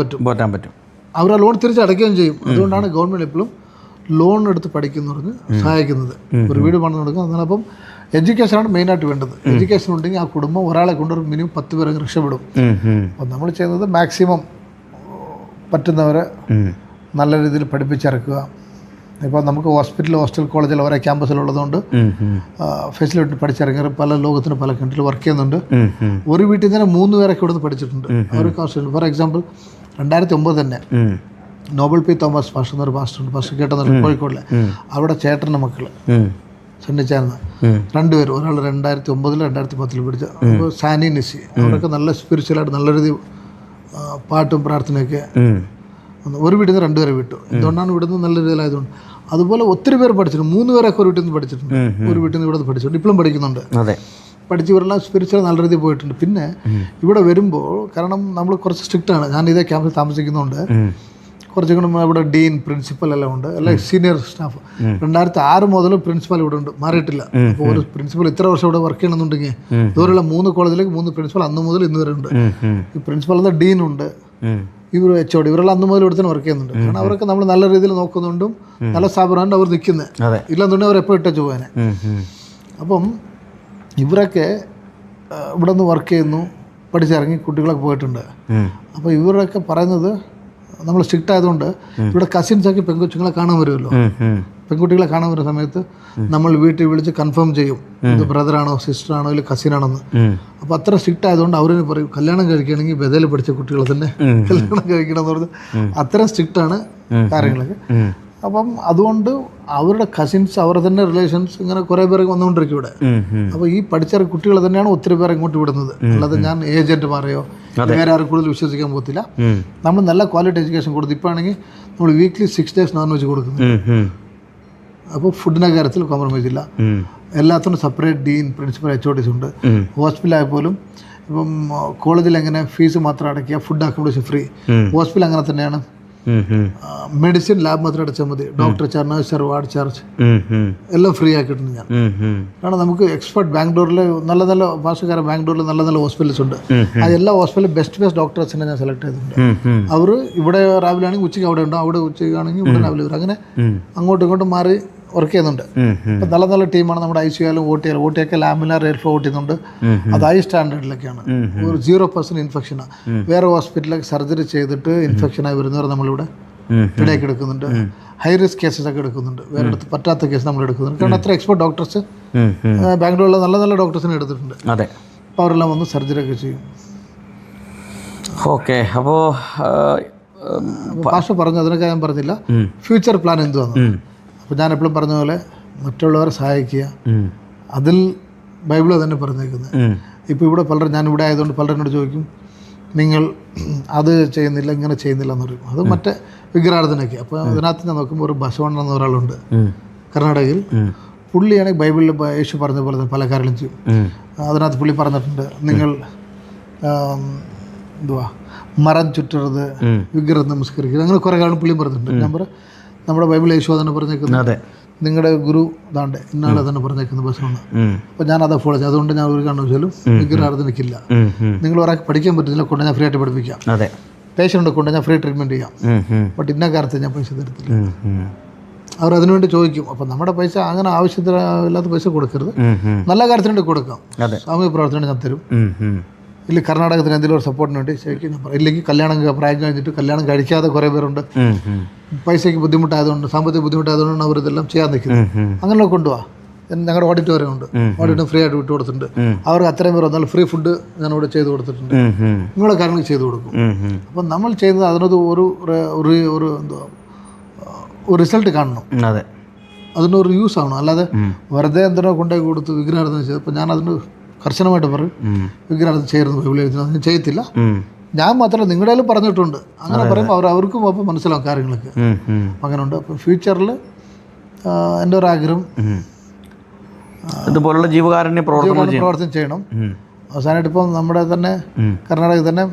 പറ്റും. അവർ ആ ലോൺ തിരിച്ചടയ്ക്കുകയും ചെയ്യും. അതുകൊണ്ടാണ് ഗവൺമെൻറ് എപ്പോഴും ലോൺ എടുത്ത് പഠിക്കുന്നവർക്ക് സഹായിക്കുന്നത്, ഒരു വീട് പണിത് കൊടുക്കുക. അതിനപ്പം എഡ്യൂക്കേഷനാണ് മെയിനായിട്ട് വേണ്ടത്. എഡ്യൂക്കേഷൻ ഉണ്ടെങ്കിൽ ആ കുടുംബം ഒരാളെ കൊണ്ട് ഒരു മിനിമം 10 പേരെ രക്ഷപ്പെടും. അപ്പം നമ്മൾ ചെയ്യുന്നത് മാക്സിമം പറ്റുന്നവരെ നല്ല രീതിയിൽ പഠിപ്പിച്ചിറക്കുക. ഇപ്പോൾ നമുക്ക് ഹോസ്റ്റൽ കോളേജിൽ ഓരോ ക്യാമ്പസിലുള്ളതുകൊണ്ട് ഫെസിലിറ്റി പഠിച്ചിറങ്ങിയവർ പല ലോകത്തിന് പല കൺട്രിയിൽ വർക്ക് ചെയ്യുന്നുണ്ട്. ഒരു വീട്ടിൽ തന്നെ 3 പേരൊക്കെ ഇവിടെ നിന്ന് പഠിച്ചിട്ടുണ്ട്. ഒരു ഹോസ്റ്റലിൽ ഫോർ എക്സാമ്പിൾ 2009 തന്നെ നോബൽ പി തോമസ് പാസ്റ്റർ എന്നൊരു പാസ്റ്ററുണ്ട്, പാസ്റ്റർ കേട്ടെന്ന് കോഴിക്കോടിലെ. അവിടെ ചേട്ടൻ്റെ മക്കൾ സണ്ണിച്ചാർന്ന് 2 പേര്, ഒരാൾ 2009 2010 പഠിച്ച സാനി നിസി. അവരൊക്കെ നല്ല സ്പിരിച്വലായിട്ട് നല്ല രീതിയിൽ പാട്ടും പ്രാർത്ഥനയൊക്കെ. ഒരു വീട്ടിൽ നിന്ന് 2 പേരെ വിട്ടു. എന്തുകൊണ്ടാണ് ഇവിടുന്ന് നല്ല രീതിയിലായതുകൊണ്ട്. അതുപോലെ ഒത്തിരി പേര് പഠിച്ചിട്ടുണ്ട്. 3 പേരൊക്കെ ഒരു വീട്ടിൽ നിന്ന് പഠിച്ചിട്ടുണ്ട്, ഒരു വീട്ടിൽ നിന്ന് ഇവിടെ നിന്ന് പഠിച്ചിട്ടുണ്ട്, ഇപ്പോഴും പഠിക്കുന്നുണ്ട്. പഠിച്ച് ഇവരെല്ലാം സ്പിരിച്വൽ നല്ല രീതിയിൽ പോയിട്ടുണ്ട്. പിന്നെ ഇവിടെ വരുമ്പോൾ, കാരണം നമ്മൾ കുറച്ച് സ്ട്രിക്റ്റാണ്, ഞാൻ ഇതേ ക്യാമ്പിൽ താമസിക്കുന്നതുകൊണ്ട് കുറച്ചും കൂടെ ഇവിടെ ഡീൻ പ്രിൻസിപ്പൽ എല്ലാം ഉണ്ട്, എല്ലാം സീനിയർ സ്റ്റാഫ്. 2006 മുതൽ പ്രിൻസിപ്പൽ ഇവിടെ ഉണ്ട്, മാറിയിട്ടില്ല. അപ്പോൾ ഒരു പ്രിൻസിപ്പൽ ഇത്ര വർഷം ഇവിടെ വർക്ക് ചെയ്യണമെന്നുണ്ടെങ്കിൽ ഇതുവരെയുള്ള 3 കോളേജിലേക്ക് 3 പ്രിൻസിപ്പൽ അന്ന് മുതൽ ഇന്ന് വരെ ഉണ്ട്. ഈ പ്രിൻസിപ്പൽ എന്ന ഡീൻ ഉണ്ട്, ഇവർ HOD, ഇവരെല്ലാം അന്ന് മുതൽ ഇവിടെ തന്നെ വർക്ക് ചെയ്യുന്നുണ്ട്. കാരണം അവരൊക്കെ നമ്മൾ നല്ല രീതിയിൽ നോക്കുന്നുണ്ടും നല്ല സ്ഥാപനമാണ് അവർ നിൽക്കുന്നത്. ഇല്ലെന്നുണ്ടെങ്കിൽ അവർ എപ്പോൾ ഇട്ടു പോകാനെ. അപ്പം ഇവരൊക്കെ ഇവിടെ നിന്ന് വർക്ക് ചെയ്യുന്നു, പഠിച്ചിറങ്ങി കുട്ടികളൊക്കെ പോയിട്ടുണ്ട്. അപ്പോൾ ഇവരൊക്കെ പറയുന്നത്, നമ്മൾ സ്ട്രിക്റ്റ് ആയതുകൊണ്ട് ഇവിടെ കസിൻസൊക്കെ പെൺകുട്ടികളെ കാണാൻ വരുമല്ലോ. പെൺകുട്ടികളെ കാണാൻ വരുന്ന സമയത്ത് നമ്മൾ വീട്ടിൽ വിളിച്ച് കൺഫേം ചെയ്യും, ഇത് ബ്രദറാണോ സിസ്റ്ററാണോ അല്ലെങ്കിൽ കസിനാണെന്ന്. അപ്പോൾ അത്ര സ്ട്രിക്റ്റ് ആയതുകൊണ്ട് അവരിന് പറയും, കല്യാണം കഴിക്കുകയാണെങ്കിൽ ബദൽ പഠിച്ച കുട്ടികളെ തന്നെ കല്യാണം കഴിക്കണം എന്ന് പറഞ്ഞ് അത്ര സ്ട്രിക്റ്റാണ് കാര്യങ്ങളൊക്കെ. അപ്പം അതുകൊണ്ട് അവരുടെ കസിൻസ്, അവരുടെ തന്നെ റിലേഷൻസ് ഇങ്ങനെ കുറേ പേരൊക്കെ വന്നുകൊണ്ടിരിക്കും ഇവിടെ. അപ്പോൾ ഈ പഠിച്ച കുട്ടികൾ തന്നെയാണ് ഒത്തിരി പേരെ ഇങ്ങോട്ട് വിടുന്നത്. അല്ലാതെ ഞാൻ ഏജന്റുമാരെയോ വേറെ ആരും കൂടുതൽ വിശ്വസിക്കാൻ പോകത്തില്ല. നമ്മൾ നല്ല ക്വാളിറ്റി എഡ്യൂക്കേഷൻ കൊടുത്തു. ഇപ്പോൾ ആണെങ്കിൽ നമ്മൾ വീക്ക്ലി 6 days നോൺ വെജ് കൊടുക്കുന്നു. അപ്പോൾ ഫുഡിൻ്റെ കാര്യത്തിൽ കോംപ്രമൈസ് ഇല്ല. എല്ലാത്തിനും സെപ്പറേറ്റ് ഡീൻ പ്രിൻസിപ്പൽ HODs ഉണ്ട്. ഹോസ്പിറ്റലായ പോലും ഇപ്പം കോളേജിൽ എങ്ങനെ ഫീസ് മാത്രം അടയ്ക്കുക, ഫുഡ് അക്കോമഡേഷൻ ഫ്രീ. ഹോസ്പിറ്റൽ അങ്ങനെ തന്നെയാണ്. മെഡിസിൻ ലാബ് മാത്രം അടച്ചാൽ മതി. Doctor charge, nurse charge, ward charge എല്ലാം ഫ്രീ ആക്കിയിട്ടുണ്ട് ഞാൻ. കാരണം നമുക്ക് എക്സ്പെർട്ട് ബാംഗ്ലൂരിൽ നല്ല നല്ല ഭാഷക്കാരൻ, ബാംഗ്ലൂരിൽ നല്ല നല്ല ഹോസ്പിറ്റൽസ് ഉണ്ട്. അത് എല്ലാ ഹോസ്പിറ്റലിൽ ബെസ്റ്റ് ഡോക്ടേഴ്സിനെ ഞാൻ സെലക്ട് ചെയ്തിട്ടുണ്ട്. അവർ ഇവിടെ രാവിലെ ആണെങ്കിൽ ഉച്ചയ്ക്ക് അവിടെ ഉണ്ടാവും, അവിടെ ഉച്ചയ്ക്കാണെങ്കിൽ ഇവിടെ രാവിലെ വരും. അങ്ങനെ അങ്ങോട്ടും ഇങ്ങോട്ടും മാറി വർക്ക് ചെയ്യുന്നുണ്ട്. അപ്പം നല്ല നല്ല ടീമാണ് നമ്മുടെ ICU ആയാലും OT ഒക്കെ ലാമിനാർ എയർ ഫ്ലോ ഓട്ടുന്നുണ്ട്. അത് ഹൈ സ്റ്റാൻഡേർഡിലൊക്കെയാണ്. ഒരു 0% ഇൻഫെക്ഷനാണ്. വേറെ ഹോസ്പിറ്റലിലൊക്കെ സർജറി ചെയ്തിട്ട് ഇൻഫെക്ഷനായി വരുന്നവർ നമ്മളിവിടെ ഇടയ്ക്ക് എടുക്കുന്നുണ്ട്. ഹൈ റിസ്ക് കേസസ് ഒക്കെ എടുക്കുന്നുണ്ട്. വേറെ അടുത്ത് പറ്റാത്ത കേസ് നമ്മൾ എടുക്കുന്നുണ്ട്. കാരണം അത്ര എക്സ്പെർട്ട് ഡോക്ടേഴ്സ് ബാംഗ്ലൂരിലെ നല്ല നല്ല ഡോക്ടേഴ്സിനെ എടുത്തിട്ടുണ്ട്. അപ്പോൾ അവരെല്ലാം വന്ന് സർജറി ഒക്കെ ചെയ്യും. ഓക്കെ. അപ്പോൾ ഭാഷ പറഞ്ഞു, അതിനൊക്കെ ഞാൻ പറഞ്ഞില്ല ഫ്യൂച്ചർ പ്ലാൻ എന്തുവാണ്. അപ്പോൾ ഞാൻ എപ്പോഴും പറഞ്ഞ പോലെ മറ്റുള്ളവരെ സഹായിക്കുക, അതിൽ ബൈബിൾ തന്നെ പറഞ്ഞേക്കുന്നത്. ഇപ്പോൾ ഇവിടെ പലരും, ഞാൻ ഇവിടെ ആയതുകൊണ്ട് പലരും എന്നോട് ചോദിക്കും, നിങ്ങൾ അത് ചെയ്യുന്നില്ല ഇങ്ങനെ ചെയ്യുന്നില്ല എന്ന് പറയും. അത് മറ്റേ വിഗ്രഹാരാധനയൊക്കെ. അപ്പോൾ അതിനകത്ത് ഞാൻ നോക്കുമ്പോൾ ഒരു ബസവണ്ണൻ എന്ന ഒരാളുണ്ട് കർണാടകയിൽ. പുള്ളിയാണെങ്കിൽ ബൈബിളിൽ യേശു പറഞ്ഞ പോലെ പല കാര്യങ്ങളും ചെയ്യും. അതിനകത്ത് പുള്ളി പറഞ്ഞിട്ടുണ്ട്, നിങ്ങൾ എന്തുവാ മരം ചുറ്റരുത്, വിഗ്രഹം നമസ്കരിക്കുക, അങ്ങനെ കുറേ കാര്യം പുള്ളിയും പറഞ്ഞിട്ടുണ്ട്. ഞാൻ പറയാം നമ്മുടെ ബൈബിൾ യേശു തന്നെ പറഞ്ഞേക്കുന്നത്, നിങ്ങളുടെ ഗുരു ഇതാണ്ട് ഇന്നാളെ തന്നെ പറഞ്ഞേക്കുന്നത് ബസവണ്ണ. അപ്പോൾ ഞാൻ അത് ഫോളോ ചെയ്യും. അതുകൊണ്ട് ഞാൻ ഒരു കാരണവശാലും വിഗ്രഹാരാധനയ്ക്കില്ല. നിങ്ങൾ ഒരാൾക്ക് പഠിക്കാൻ പറ്റുന്നില്ല, കൊണ്ട് ഞാൻ ഫ്രീ ആയിട്ട് പഠിപ്പിക്കാം. പേഷ്യൻ്റ് കൊണ്ട് ഞാൻ ഫ്രീ ട്രീറ്റ്മെൻറ്റ് ചെയ്യാം. ബട്ട് ഇന്ന കാര്യത്തിൽ ഞാൻ പൈസ തരത്തില്ല. അവർ അതിനുവേണ്ടി ചോദിക്കും. അപ്പം നമ്മുടെ പൈസ അങ്ങനെ ആവശ്യത്തില്ലാത്ത പൈസ കൊടുക്കരുത്, നല്ല കാര്യത്തിന് കൊടുക്കാം. സാമൂഹ്യ പ്രവർത്തനം ഞാൻ തരും. ഇല്ല കർണാടകത്തിന് എന്തെങ്കിലും ഒരു സപ്പോർട്ടിന് വേണ്ടി ശരിക്കും ഞാൻ പറയും. ഇല്ലെങ്കിൽ കല്യാണം പ്രായം കഴിഞ്ഞിട്ട് കല്യാണം കഴിക്കാതെ കുറേ പേരുണ്ട്, പൈസയ്ക്ക് ബുദ്ധിമുട്ടായതുകൊണ്ട്, സാമ്പത്തിക ബുദ്ധിമുട്ടായതുകൊണ്ടാണ് അവരിതെല്ലാം ചെയ്യാൻ നിൽക്കുന്നത്. അങ്ങനെ കൊണ്ടുപോവാ. ഞങ്ങളുടെ ഓഡിറ്റോറിയം ഉണ്ട്, ഓഡിറ്റോറിയം ഫ്രീ ആയിട്ട് വിട്ടു കൊടുത്തിട്ടുണ്ട്. അവർക്ക് അത്രയും പേർ വന്നാൽ ഫ്രീ ഫുഡ് ഞാനിവിടെ ചെയ്ത് കൊടുത്തിട്ടുണ്ട്. നിങ്ങളുടെ കാര്യങ്ങൾ ചെയ്തു കൊടുക്കും. അപ്പം നമ്മൾ ചെയ്യുന്നത് അതിനകത്ത് ഒരു എന്തുവാ ഒരു റിസൾട്ട് കാണണം, അതിനൊരു യൂസ് ആവണം. അല്ലാതെ വെറുതെ എന്തിനോ കൊണ്ടുപോയി കൊടുത്ത് വിഗ്രഹാരാധന ചെയ്ത്. അപ്പം ഞാൻ അതിന് കർശനമായിട്ട് പറയും, വിഗ്രഹാരാധന ചെയ്യുന്നത് ബൈബിളിൽ അതിന് ചെയ്യത്തില്ല. ഞാൻ മാത്രമല്ല നിങ്ങളുടെ പറഞ്ഞിട്ടുണ്ട്. അങ്ങനെ പറയുമ്പോൾ അവർക്കും അപ്പോൾ മനസ്സിലാവും കാര്യങ്ങളൊക്കെ. അങ്ങനെ ഉണ്ട്. അപ്പം ഫ്യൂച്ചറിൽ എൻ്റെ ഒരു ആഗ്രഹം ഇതുപോലുള്ള ജീവകാരുണ്യ പ്രവർത്തനം ചെയ്യണം. അവസാനമായിട്ട് ഇപ്പം നമ്മുടെ തന്നെ കർണാടകയിൽ തന്നെ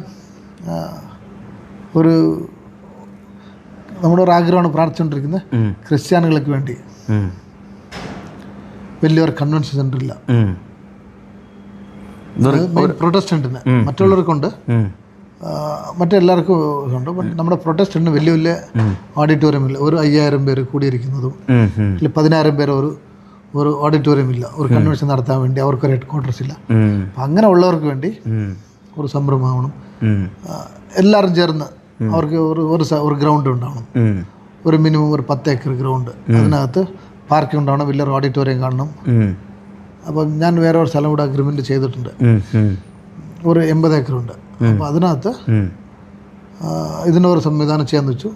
നമ്മുടെ ഒരു ആഗ്രഹമാണ് പ്രാർത്ഥിച്ചുകൊണ്ടിരിക്കുന്നത്, ക്രിസ്ത്യാനികൾക്ക് വേണ്ടി വലിയൊരു കൺവെൻഷൻ സെൻ്റർ ഇല്ല. പ്രൊട്ടസ്റ്റന്റിന് മറ്റുള്ളവർക്കുണ്ട്, മറ്റെല്ലാവർക്കും ഉണ്ട്. നമ്മുടെ പ്രൊട്ടസ്റ്റന്റിന് വലിയ വലിയ ഓഡിറ്റോറിയം ഇല്ല. ഒരു 5000 പേര് കൂടിയിരിക്കുന്നതും 10,000 പേര് ഒരു ഓഡിറ്റോറിയം ഇല്ല. ഒരു കൺവെൻഷൻ നടത്താൻ വേണ്ടി അവർക്കൊരു ഹെഡ് ക്വാർട്ടേഴ്സ് ഇല്ല. അപ്പം അങ്ങനെ ഉള്ളവർക്ക് വേണ്ടി ഒരു സംരംഭമാവണം. എല്ലാവരും ചേർന്ന് അവർക്ക് ഒരു ഗ്രൗണ്ട് ഉണ്ടാവണം. ഒരു മിനിമം ഒരു 10 ഏക്കർ ഗ്രൗണ്ട്, അതിനകത്ത് പാർക്കിംഗ് ഉണ്ടാവണം, വലിയൊരു ഓഡിറ്റോറിയം കാണണം. അപ്പം ഞാൻ വേറെ ഒരു സ്ഥലം കൂടെ അഗ്രിമെൻ്റ് ചെയ്തിട്ടുണ്ട്, ഒരു 80 ഏക്കറുണ്ട്. അപ്പം അതിനകത്ത് ഇതിനൊരു സംവിധാനം ചെയ്യാന്ന് വെച്ചു.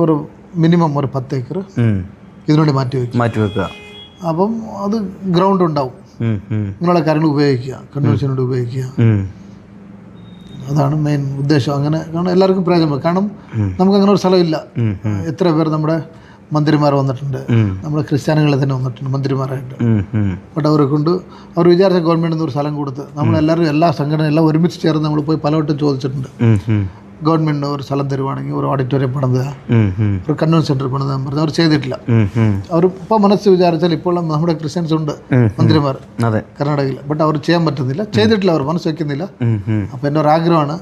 ഒരു മിനിമം ഒരു 10 ഏക്കർ ഇതിനുവേണ്ടി മാറ്റി വെക്കുക. അപ്പം അത് ഗ്രൗണ്ട് ഉണ്ടാവും, ഇങ്ങനെയുള്ള കാര്യങ്ങൾ ഉപയോഗിക്കുക, കൺവെൻഷനോട് ഉപയോഗിക്കുക. അതാണ് മെയിൻ ഉദ്ദേശം. അങ്ങനെ കാരണം എല്ലാവർക്കും പ്രയോജനം. കാരണം നമുക്ക് അങ്ങനെ ഒരു സ്ഥലമില്ല. എത്ര പേർ നമ്മുടെ മന്ത്രിമാർ വന്നിട്ടുണ്ട്, നമ്മുടെ ക്രിസ്ത്യാനികളിൽ തന്നെ വന്നിട്ടുണ്ട് മന്ത്രിമാരായിട്ട്. ബട്ട് അവരെ കൊണ്ട് അവർ വിചാരിച്ച ഗവൺമെൻറ്റിൽ നിന്ന് ഒരു സ്ഥലം കൊടുത്ത് നമ്മളെല്ലാവരും എല്ലാ സംഘടന എല്ലാം ഒരുമിച്ച് ചേർന്ന് നമ്മൾ പോയി പലവട്ടം ചോദിച്ചിട്ടുണ്ട്. ഗവൺമെൻറ്റിന് ഒരു സ്ഥലം തരുവാണെങ്കിൽ ഒരു ഓഡിറ്റോറിയം പണിതുക, ഒരു കൺവെൻഷൻ സെൻറ്റർ പണിതാൻ പറഞ്ഞ് അവർ ചെയ്തിട്ടില്ല. അവർ ഇപ്പോൾ മനസ്സ് വിചാരിച്ചാൽ ഇപ്പോൾ നമ്മുടെ ക്രിസ്ത്യൻസ് ഉണ്ട് മന്ത്രിമാർ കർണാടകയിൽ, ബട്ട് അവർ ചെയ്യാൻ പറ്റുന്നില്ല, ചെയ്തിട്ടില്ല, അവർ മനസ്സ് വയ്ക്കുന്നില്ല. അപ്പോൾ എൻ്റെ ഒരു ആഗ്രഹമാണ്,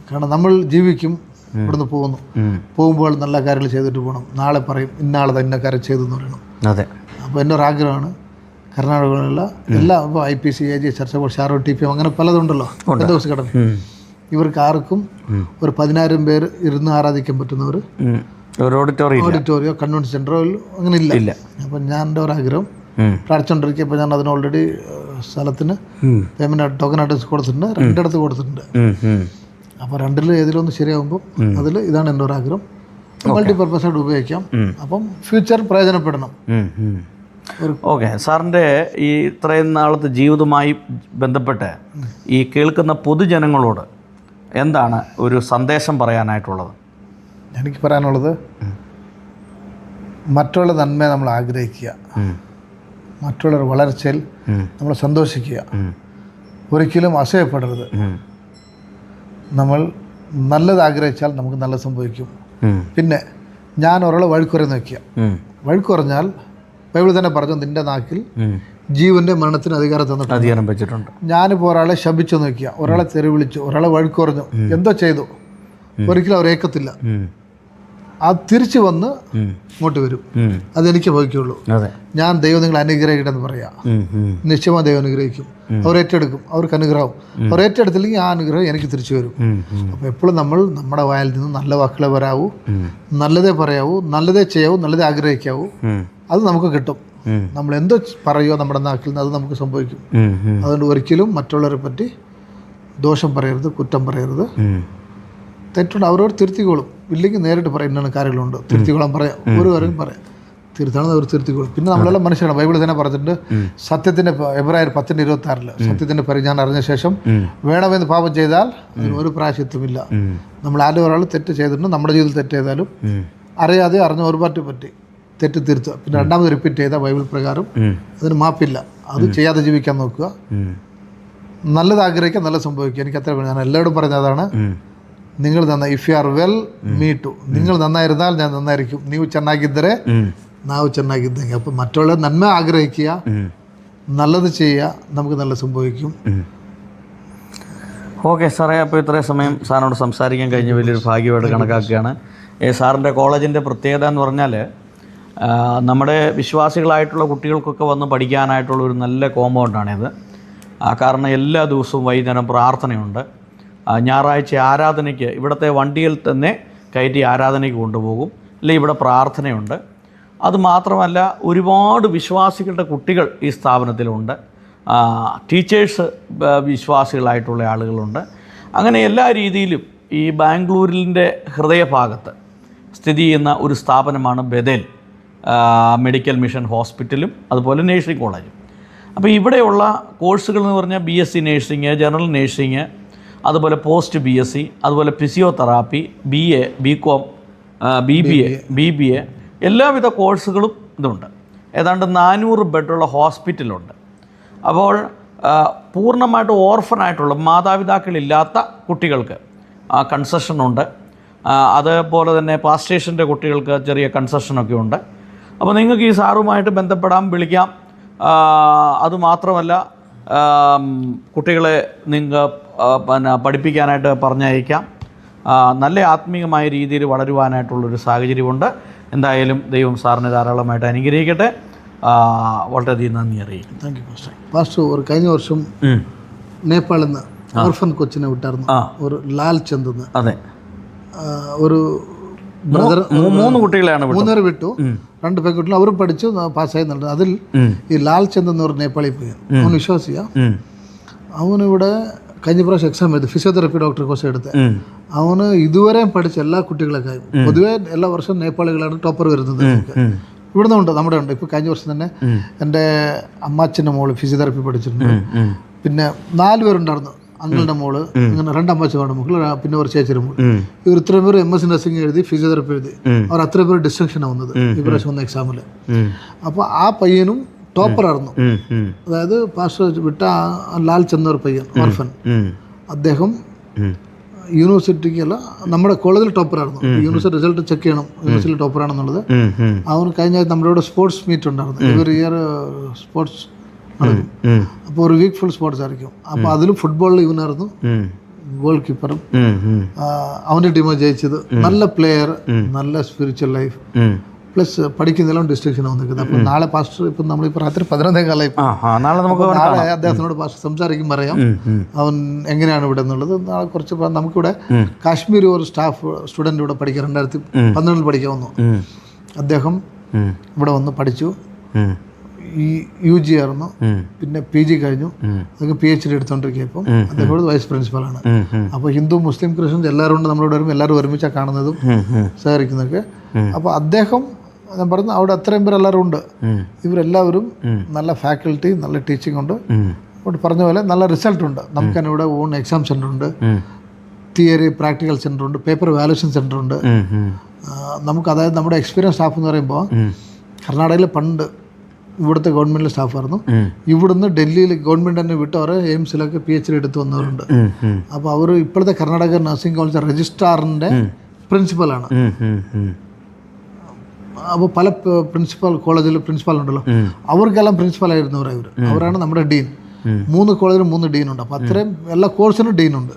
കാരണം നമ്മൾ ജീവിക്കും, ഇവിടുന്ന് പോകുമ്പോൾ നല്ല കാര്യങ്ങൾ ചെയ്തിട്ട് പോകണം. നാളെ പറയും ഇന്നാളെ ഇന്ന കാര്യം ചെയ്തെന്ന് പറയണം. അപ്പോൾ എൻ്റെ ഒരു ആഗ്രഹമാണ് കർണാടകയിലുള്ള എല്ലാ ഇപ്പോൾ IPC, AG, ചർച്ച ബോർഡ്, ഷാറോ, TPM അങ്ങനെ പലതുണ്ടല്ലോ ദിവസം ഘടന. ഇവർക്ക് ആർക്കും ഒരു 10,000 പേര് ഇരുന്ന് ആരാധിക്കാൻ പറ്റുന്ന ഒരു ഓഡിറ്റോറിയോ കൺവെൻഷൻ സെൻ്ററോ അങ്ങനെ ഇല്ല. അപ്പം ഞാൻ എൻ്റെ ഒരാഗ്രഹം പ്രാർത്ഥിച്ചുകൊണ്ടിരിക്കുക. അപ്പോൾ ഞാൻ അതിന് ഓൾറെഡി സ്ഥലത്തിന് പേയ്മെൻറ്റ് ടോക്കൺ അഡ്രസ് കൊടുത്തിട്ടുണ്ട്, 2 ഇടത്ത് കൊടുത്തിട്ടുണ്ട്. അപ്പോൾ 2-ൽ ഏതിലൊന്ന് ശരിയാകുമ്പോൾ അതിൽ ഇതാണ് എൻ്റെ ഒരാഗ്രഹം, മൾട്ടിപർപ്പസായിട്ട് ഉപയോഗിക്കാം. അപ്പം ഫ്യൂച്ചർ പ്രയോജനപ്പെടണം. ഓക്കെ, സാറിൻ്റെ ഈ ഇത്രയും നാളത്തെ ജീവിതവുമായി ബന്ധപ്പെട്ട് ഈ കേൾക്കുന്ന പൊതുജനങ്ങളോട് എന്താണ് ഒരു സന്ദേശം പറയാനായിട്ടുള്ളത്? എനിക്ക് പറയാനുള്ളത്, മറ്റുള്ള നന്മയെ നമ്മൾ ആഗ്രഹിക്കുക, മറ്റുള്ളവർ വളർച്ചയിൽ നമ്മൾ സന്തോഷിക്കുക, ഒരിക്കലും അസൂയപ്പെടരുത്. നമ്മൾ നല്ലത് ആഗ്രഹിച്ചാൽ നമുക്ക് നല്ലത് സംഭവിക്കും. പിന്നെ ഞാൻ ഒരാളെ വഴുക്കുറയെന്ന് വയ്ക്കുക. വഴുക്കുറഞ്ഞാൽ ബൈബിൾ തന്നെ പറഞ്ഞു, നിന്റെ നാക്കിൽ ജീവന്റെ മരണത്തിന് അധികാരം വെച്ചിട്ടുണ്ട്. ഞാനിപ്പോൾ ഒരാളെ ശപിച്ചു നോക്കിയ, ഒരാളെ തെറി വിളിച്ചു, ഒരാളെ വഴുക്കുറഞ്ഞു, എന്തോ ചെയ്തു, ഒരിക്കലും അവർ ഏക്കത്തില്ല. അത് തിരിച്ചു വന്ന് ഇങ്ങോട്ട് വരും. അതെനിക്ക് ഭവിക്കുള്ളൂ. ഞാൻ ദൈവം നിങ്ങൾ അനുഗ്രഹിക്കട്ടെ എന്ന് പറയാം, നിശ്ചയമായി ദൈവം അനുഗ്രഹിക്കും. അവർ ഏറ്റെടുക്കും, അവർക്ക് അനുഗ്രഹം. അവർ ഏറ്റെടുത്തില്ലെങ്കിൽ ആ അനുഗ്രഹം എനിക്ക് തിരിച്ചു വരും. അപ്പോൾ എപ്പോഴും നമ്മൾ നമ്മുടെ വായിൽ നിന്ന് നല്ല വാക്കുകളെ വരാവൂ, നല്ലതേ പറയാവൂ, നല്ലതേ ചെയ്യാവൂ, നല്ലതേ ആഗ്രഹിക്കാവൂ. അത് നമുക്ക് കിട്ടും. നമ്മൾ എന്തോ പറയുമോ നമ്മുടെ നാക്കിൽ നിന്ന് അത് നമുക്ക് സംഭവിക്കും. അതുകൊണ്ട് ഒരിക്കലും മറ്റുള്ളവരെ പറ്റി ദോഷം പറയരുത്, കുറ്റം പറയരുത്. തെറ്റുണ്ട് അവരോട് തിരുത്തിക്കോളും. ഇല്ലെങ്കിൽ നേരിട്ട് പറയാം, ഇന്ന കാര്യങ്ങളുണ്ട്, തിരുത്തിക്കോളാൻ പറയാം, ഒരു കാര്യം പറയാം. തിരുത്താണെന്ന് അവർ തിരുത്തിക്കൊള്ളും. പിന്നെ നമ്മളെല്ലാം മനുഷ്യരാണ്. ബൈബിളിൽ തന്നെ പറഞ്ഞിട്ടുണ്ട്, സത്യത്തിൻ്റെ എബ്രായർ 10:26 സത്യത്തിൻ്റെ പരിജ്ഞാനം അറിഞ്ഞ ശേഷം വേണമെന്ന് പാപം ചെയ്താൽ അതിന് ഒരു പ്രായശ്ചിത്വമില്ല. നമ്മൾ ആരും ഒരാൾ തെറ്റ് ചെയ്തിട്ടുണ്ട്, നമ്മുടെ ജീവിതത്തിൽ തെറ്റ് ചെയ്താലും അറിയാതെ അറിഞ്ഞ ഒരു പറ്റി തെറ്റ് തിരുത്തുക. പിന്നെ രണ്ടാമത് റിപ്പീറ്റ് ചെയ്താൽ ബൈബിൾ പ്രകാരം അതിന് മാപ്പില്ല. അത് ചെയ്യാതെ ജീവിക്കാൻ നോക്കുക. നല്ലത് ആഗ്രഹിക്കുക, നല്ല സംഭവിക്കുക. എനിക്ക് അത്ര ഞാൻ എല്ലാവരും പറയുന്നതാണ്, നിങ്ങൾ നന്നായി, if you are well me too, നിങ്ങൾ നന്നായിരുന്നാൽ ഞാൻ നന്നായിരിക്കും, ನೀವು ಚೆನ್ನಾಗಿದ್ದರೆ ನಾವು ಚೆನ್ನಾಗಿದ್ದಂಗೆ. അപ്പം മറ്റുള്ള നന്മ ആഗ്രഹിക്കുക, നല്ലത് ചെയ്യുക, നമുക്ക് നല്ല സംഭവിക്കും. ഓക്കെ സാറേ, അപ്പോൾ ഇത്രയും സമയം സാറിനോട് സംസാരിക്കാൻ കഴിഞ്ഞ വലിയൊരു ഭാഗ്യമായിട്ട് കണക്കാക്കുകയാണ്. സാറിൻ്റെ കോളേജിൻ്റെ പ്രത്യേകത എന്ന് പറഞ്ഞാൽ നമ്മുടെ വിശ്വാസികളായിട്ടുള്ള കുട്ടികൾക്കൊക്കെ വന്ന് പഠിക്കാനായിട്ടുള്ള ഒരു നല്ല കോമ്പൗണ്ടാണിത്. കാരണം എല്ലാ ദിവസവും വൈകുന്നേരം പ്രാർത്ഥനയുണ്ട്. ഞായറാഴ്ച ആരാധനയ്ക്ക് ഇവിടുത്തെ വണ്ടിയിൽ തന്നെ കയറ്റി ആരാധനയ്ക്ക് കൊണ്ടുപോകും. അല്ലെങ്കിൽ ഇവിടെ പ്രാർത്ഥനയുണ്ട്. അതുമാത്രമല്ല, ഒരുപാട് വിശ്വാസികളുടെ കുട്ടികൾ ഈ സ്ഥാപനത്തിലുണ്ട്. ടീച്ചേഴ്സ് വിശ്വാസികളായിട്ടുള്ള ആളുകളുണ്ട്. അങ്ങനെ എല്ലാ രീതിയിലും ഈ ബാംഗ്ലൂരിൻ്റെ ഹൃദയഭാഗത്ത് സ്ഥിതി ചെയ്യുന്ന ഒരു സ്ഥാപനമാണ് ബദേൽ മെഡിക്കൽ മിഷൻ ഹോസ്പിറ്റലും അതുപോലെ നേഴ്സിംഗ് കോളേജും. അപ്പോൾ ഇവിടെയുള്ള കോഴ്സുകൾ എന്ന് പറഞ്ഞാൽ BSc നേഴ്സിംഗ്, ജനറൽ നേഴ്സിംഗ്, അതുപോലെ പോസ്റ്റ് BSc, അതുപോലെ ഫിസിയോതെറാപ്പി, BA, BCom, BBA എല്ലാവിധ കോഴ്സുകളും ഇതുണ്ട്. ഏതാണ്ട് 400 ബെഡുള്ള ഹോസ്പിറ്റലുണ്ട്. അപ്പോൾ പൂർണ്ണമായിട്ട് ഓർഫനായിട്ടുള്ള മാതാപിതാക്കളില്ലാത്ത കുട്ടികൾക്ക് കൺസെഷനുണ്ട്. അതുപോലെ തന്നെ പാസ്റ്റേഷൻ്റെ കുട്ടികൾക്ക് ചെറിയ കൺസെഷനൊക്കെ ഉണ്ട്. അപ്പോൾ നിങ്ങൾക്ക് ഈ സാറുമായിട്ട് ബന്ധപ്പെടാം, വിളിക്കാം. അതുമാത്രമല്ല, കുട്ടികളെ നിങ്ങൾ പഠിപ്പിക്കാനായിട്ട് പറഞ്ഞയക്കാം. നല്ല ആത്മീയമായ രീതിയിൽ വളരുവാനായിട്ടുള്ളൊരു സാഹചര്യമുണ്ട്. എന്തായാലും ദൈവം സാറിനെ ധാരാളമായിട്ട് അനുഗ്രഹിക്കട്ടെ. വളരെയധികം നന്ദി അറിയിക്കും. Thank you pastor. പാസ്റ്റർ ഒരു കഴിഞ്ഞ വർഷം നേപ്പാളിൽ നിന്ന് ഓർഫൻ കൊച്ചിനെ വിട്ടായിരുന്നു, ഒരു ലാൽ ചന്ദ് എന്ന്. അതെ, ഒരു ബ്രദർ 3 കുട്ടികളെയാണ് 3 പേര് വിട്ടു. 2 പെൺകുട്ടികൾ അവരും പഠിച്ചു, പാസ്സായിരുന്നുണ്ട്. അതിൽ ഈ ലാൽ ചന്ദ് എന്ന് പറഞ്ഞ നേപ്പാളി പയ്യൻ, അവൻ വിശ്വാസിയാ. അവനിവിടെ കഴിഞ്ഞ പ്രാവശ്യം എക്സാം എഴുതി, ഫിസിയോതെറാപ്പി ഡോക്ടർ കോഴ്സ് എടുത്ത്. അവന് ഇതുവരെയും പഠിച്ച എല്ലാ കുട്ടികളൊക്കെ, പൊതുവേ എല്ലാ വർഷവും നേപ്പാളികളാണ് ടോപ്പർ വരുന്നത്. ഇവിടെ നിന്നുണ്ട്, നമ്മുടെ ഉണ്ട്. ഇപ്പോൾ കഴിഞ്ഞ വർഷം തന്നെ എൻ്റെ അമ്മാച്ചൻ്റെ മോള് ഫിസിയോതെറാപ്പി പഠിച്ചിട്ടുണ്ട്. പിന്നെ 4 പേരുണ്ടായിരുന്നു. അങ്ങളുടെ മോള്, അങ്ങനെ 2 അമ്മാച്ചമാരുടെ മക്കൾ, പിന്നെ ഒരു ചേച്ചിയുടെ മോള്. ഇവർ ഇത്രയും പേര് MSc നഴ്സിംഗ് എഴുതി, ഫിസിയോതെറാപ്പി എഴുതി. അവർ അത്രയും പേര് ഡിസ്റ്റിങ്ഷനാണ് വന്നത് ഈ പ്രാവശ്യം വന്ന എക്സാമിൽ. അപ്പോൾ ആ പയ്യനും ടോപ്പറായിരുന്നു. അതായത് പാസ്റ്റർ വിട്ട ലാൽ ചന്ദ് പയ്യൻ, ഓർഫൻ, അദ്ദേഹം യൂണിവേഴ്സിറ്റിക്കല്ല നമ്മുടെ കോളേജിൽ ടോപ്പറായിരുന്നു. യൂണിവേഴ്സിറ്റി റിസൾട്ട് ചെക്ക് ചെയ്യണം, യൂണിവേഴ്സിറ്റിയിൽ ടോപ്പറാണെന്നുള്ളത്. അവന് കഴിഞ്ഞ നമ്മുടെ ഇവിടെ സ്പോർട്സ് മീറ്റ് ഉണ്ടായിരുന്നു. ഇവർ ഇയർ സ്പോർട്സ് നടക്കും. അപ്പോൾ ഒരു വീക്ക് ഫുൾ സ്പോർട്സ് ആയിരിക്കും. അപ്പോൾ അതിലും ഫുട്ബോളിൽ ഇവനായിരുന്നു ഗോൾ കീപ്പറും. അവൻ്റെ ടീമാണ് ജയിച്ചത്. നല്ല പ്ലെയർ, നല്ല സ്പിരിച്വൽ ലൈഫ്, പ്ലസ് പഠിക്കുന്നതിലും ഡിസ്ട്രിക്ഷൻ വന്നിരിക്കുന്നത്. അപ്പോൾ നാളെ പാസ്റ്റർ ഇപ്പം നമ്മളിപ്പോൾ രാത്രി 11:15 നാളെ അദ്ദേഹത്തിനോട് പാസ്റ്റർ സംസാരിക്കും, പറയാം അവൻ എങ്ങനെയാണ് ഇവിടെ എന്നുള്ളത്. നാളെ കുറച്ച് നമുക്കിവിടെ കാശ്മീർ ഒരു സ്റ്റുഡൻറ്റ് ഇവിടെ പഠിക്കാൻ 2012 പഠിക്കാൻ വന്നു. അദ്ദേഹം ഇവിടെ വന്ന് പഠിച്ചു. ഈ UG ആയിരുന്നു, പിന്നെ PG കഴിഞ്ഞു, അതൊക്കെ PhD എടുത്തുകൊണ്ടിരിക്കുക. ഇപ്പം അദ്ദേഹം വൈസ് പ്രിൻസിപ്പലാണ്. അപ്പോൾ ഹിന്ദു മുസ്ലിം ക്രിസ്ത്യൻസ് എല്ലാവരും ഉണ്ട് നമ്മളിവിടെ വരും, എല്ലാവരും ഒരുമിച്ചാണ് കാണുന്നതും സഹകരിക്കുന്നതൊക്കെ. അപ്പോൾ അദ്ദേഹം ഞാൻ പറഞ്ഞു അവിടെ അത്രയും പേർ എല്ലാവരും ഉണ്ട്. ഇവരെല്ലാവരും നല്ല ഫാക്കൽറ്റി, നല്ല ടീച്ചിങ് ഉണ്ട്. ഇവിടെ പറഞ്ഞ പോലെ നല്ല റിസൾട്ട് ഉണ്ട്. നമുക്ക് തന്നെ ഇവിടെ ഓൺ എക്സാം സെൻ്റർ ഉണ്ട്, തിയറി പ്രാക്ടിക്കൽ സെൻ്റർ ഉണ്ട്, പേപ്പർ വാല്യൂഷൻ സെൻ്റർ ഉണ്ട്. നമുക്ക് അതായത് നമ്മുടെ എക്സ്പീരിയൻസ് സ്റ്റാഫ് എന്ന് പറയുമ്പോൾ കർണാടകയിൽ പണ്ട് ഇവിടുത്തെ ഗവൺമെൻറ്റിലെ സ്റ്റാഫായിരുന്നു. ഇവിടുന്ന് ഡൽഹിയിൽ ഗവൺമെൻറ് തന്നെ വിട്ട് അവർ എയിംസിലൊക്കെ PhD എടുത്ത് വന്നവരുണ്ട്. അപ്പോൾ അവർ ഇപ്പോഴത്തെ കർണാടക നഴ്സിംഗ് കോളേജ് രജിസ്ട്രാറിൻ്റെ പ്രിൻസിപ്പലാണ്. അപ്പോൾ പല കോളേജിൽ പ്രിൻസിപ്പാൾ ഉണ്ടല്ലോ, അവർക്കെല്ലാം പ്രിൻസിപ്പാളായിരുന്നവർ. അവരാണ് നമ്മുടെ ഡീൻ. 3 കോളേജിലും 3 ഡീനുണ്ട്. അപ്പോൾ അത്രയും എല്ലാ കോഴ്സിനും ഡീനുണ്ട്.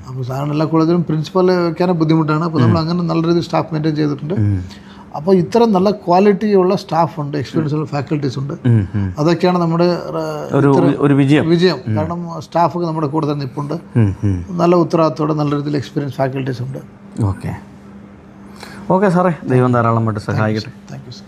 അപ്പോൾ സാധാരണ എല്ലാ കോളേജിലും പ്രിൻസിപ്പൽ വെക്കാനും ബുദ്ധിമുട്ടാണ്. അപ്പോൾ നമ്മൾ അങ്ങനെ നല്ല രീതിയിൽ സ്റ്റാഫ് മെയിൻറ്റെയിൻ ചെയ്തിട്ടുണ്ട്. അപ്പോൾ ഇത്തരം നല്ല ക്വാളിറ്റിയുള്ള സ്റ്റാഫുണ്ട്, എക്സ്പീരിയൻസ് ഉള്ള ഫാക്കൽറ്റീസ് ഉണ്ട്. അതൊക്കെയാണ് നമ്മുടെ ഒരു വിജയം. കാരണം സ്റ്റാഫൊക്കെ നമ്മുടെ കൂടെ തന്നെ നിൽപ്പുണ്ട്. നല്ല ഉത്തരവാദിത്തോടെ നല്ല രീതിയിൽ എക്സ്പീരിയൻസ് ഫാക്കൽറ്റീസ് ഉണ്ട്. ഓക്കെ സാറേ, ദൈവം ധാരാളമായിട്ട് സഹായിക്കട്ടെ. Thank you.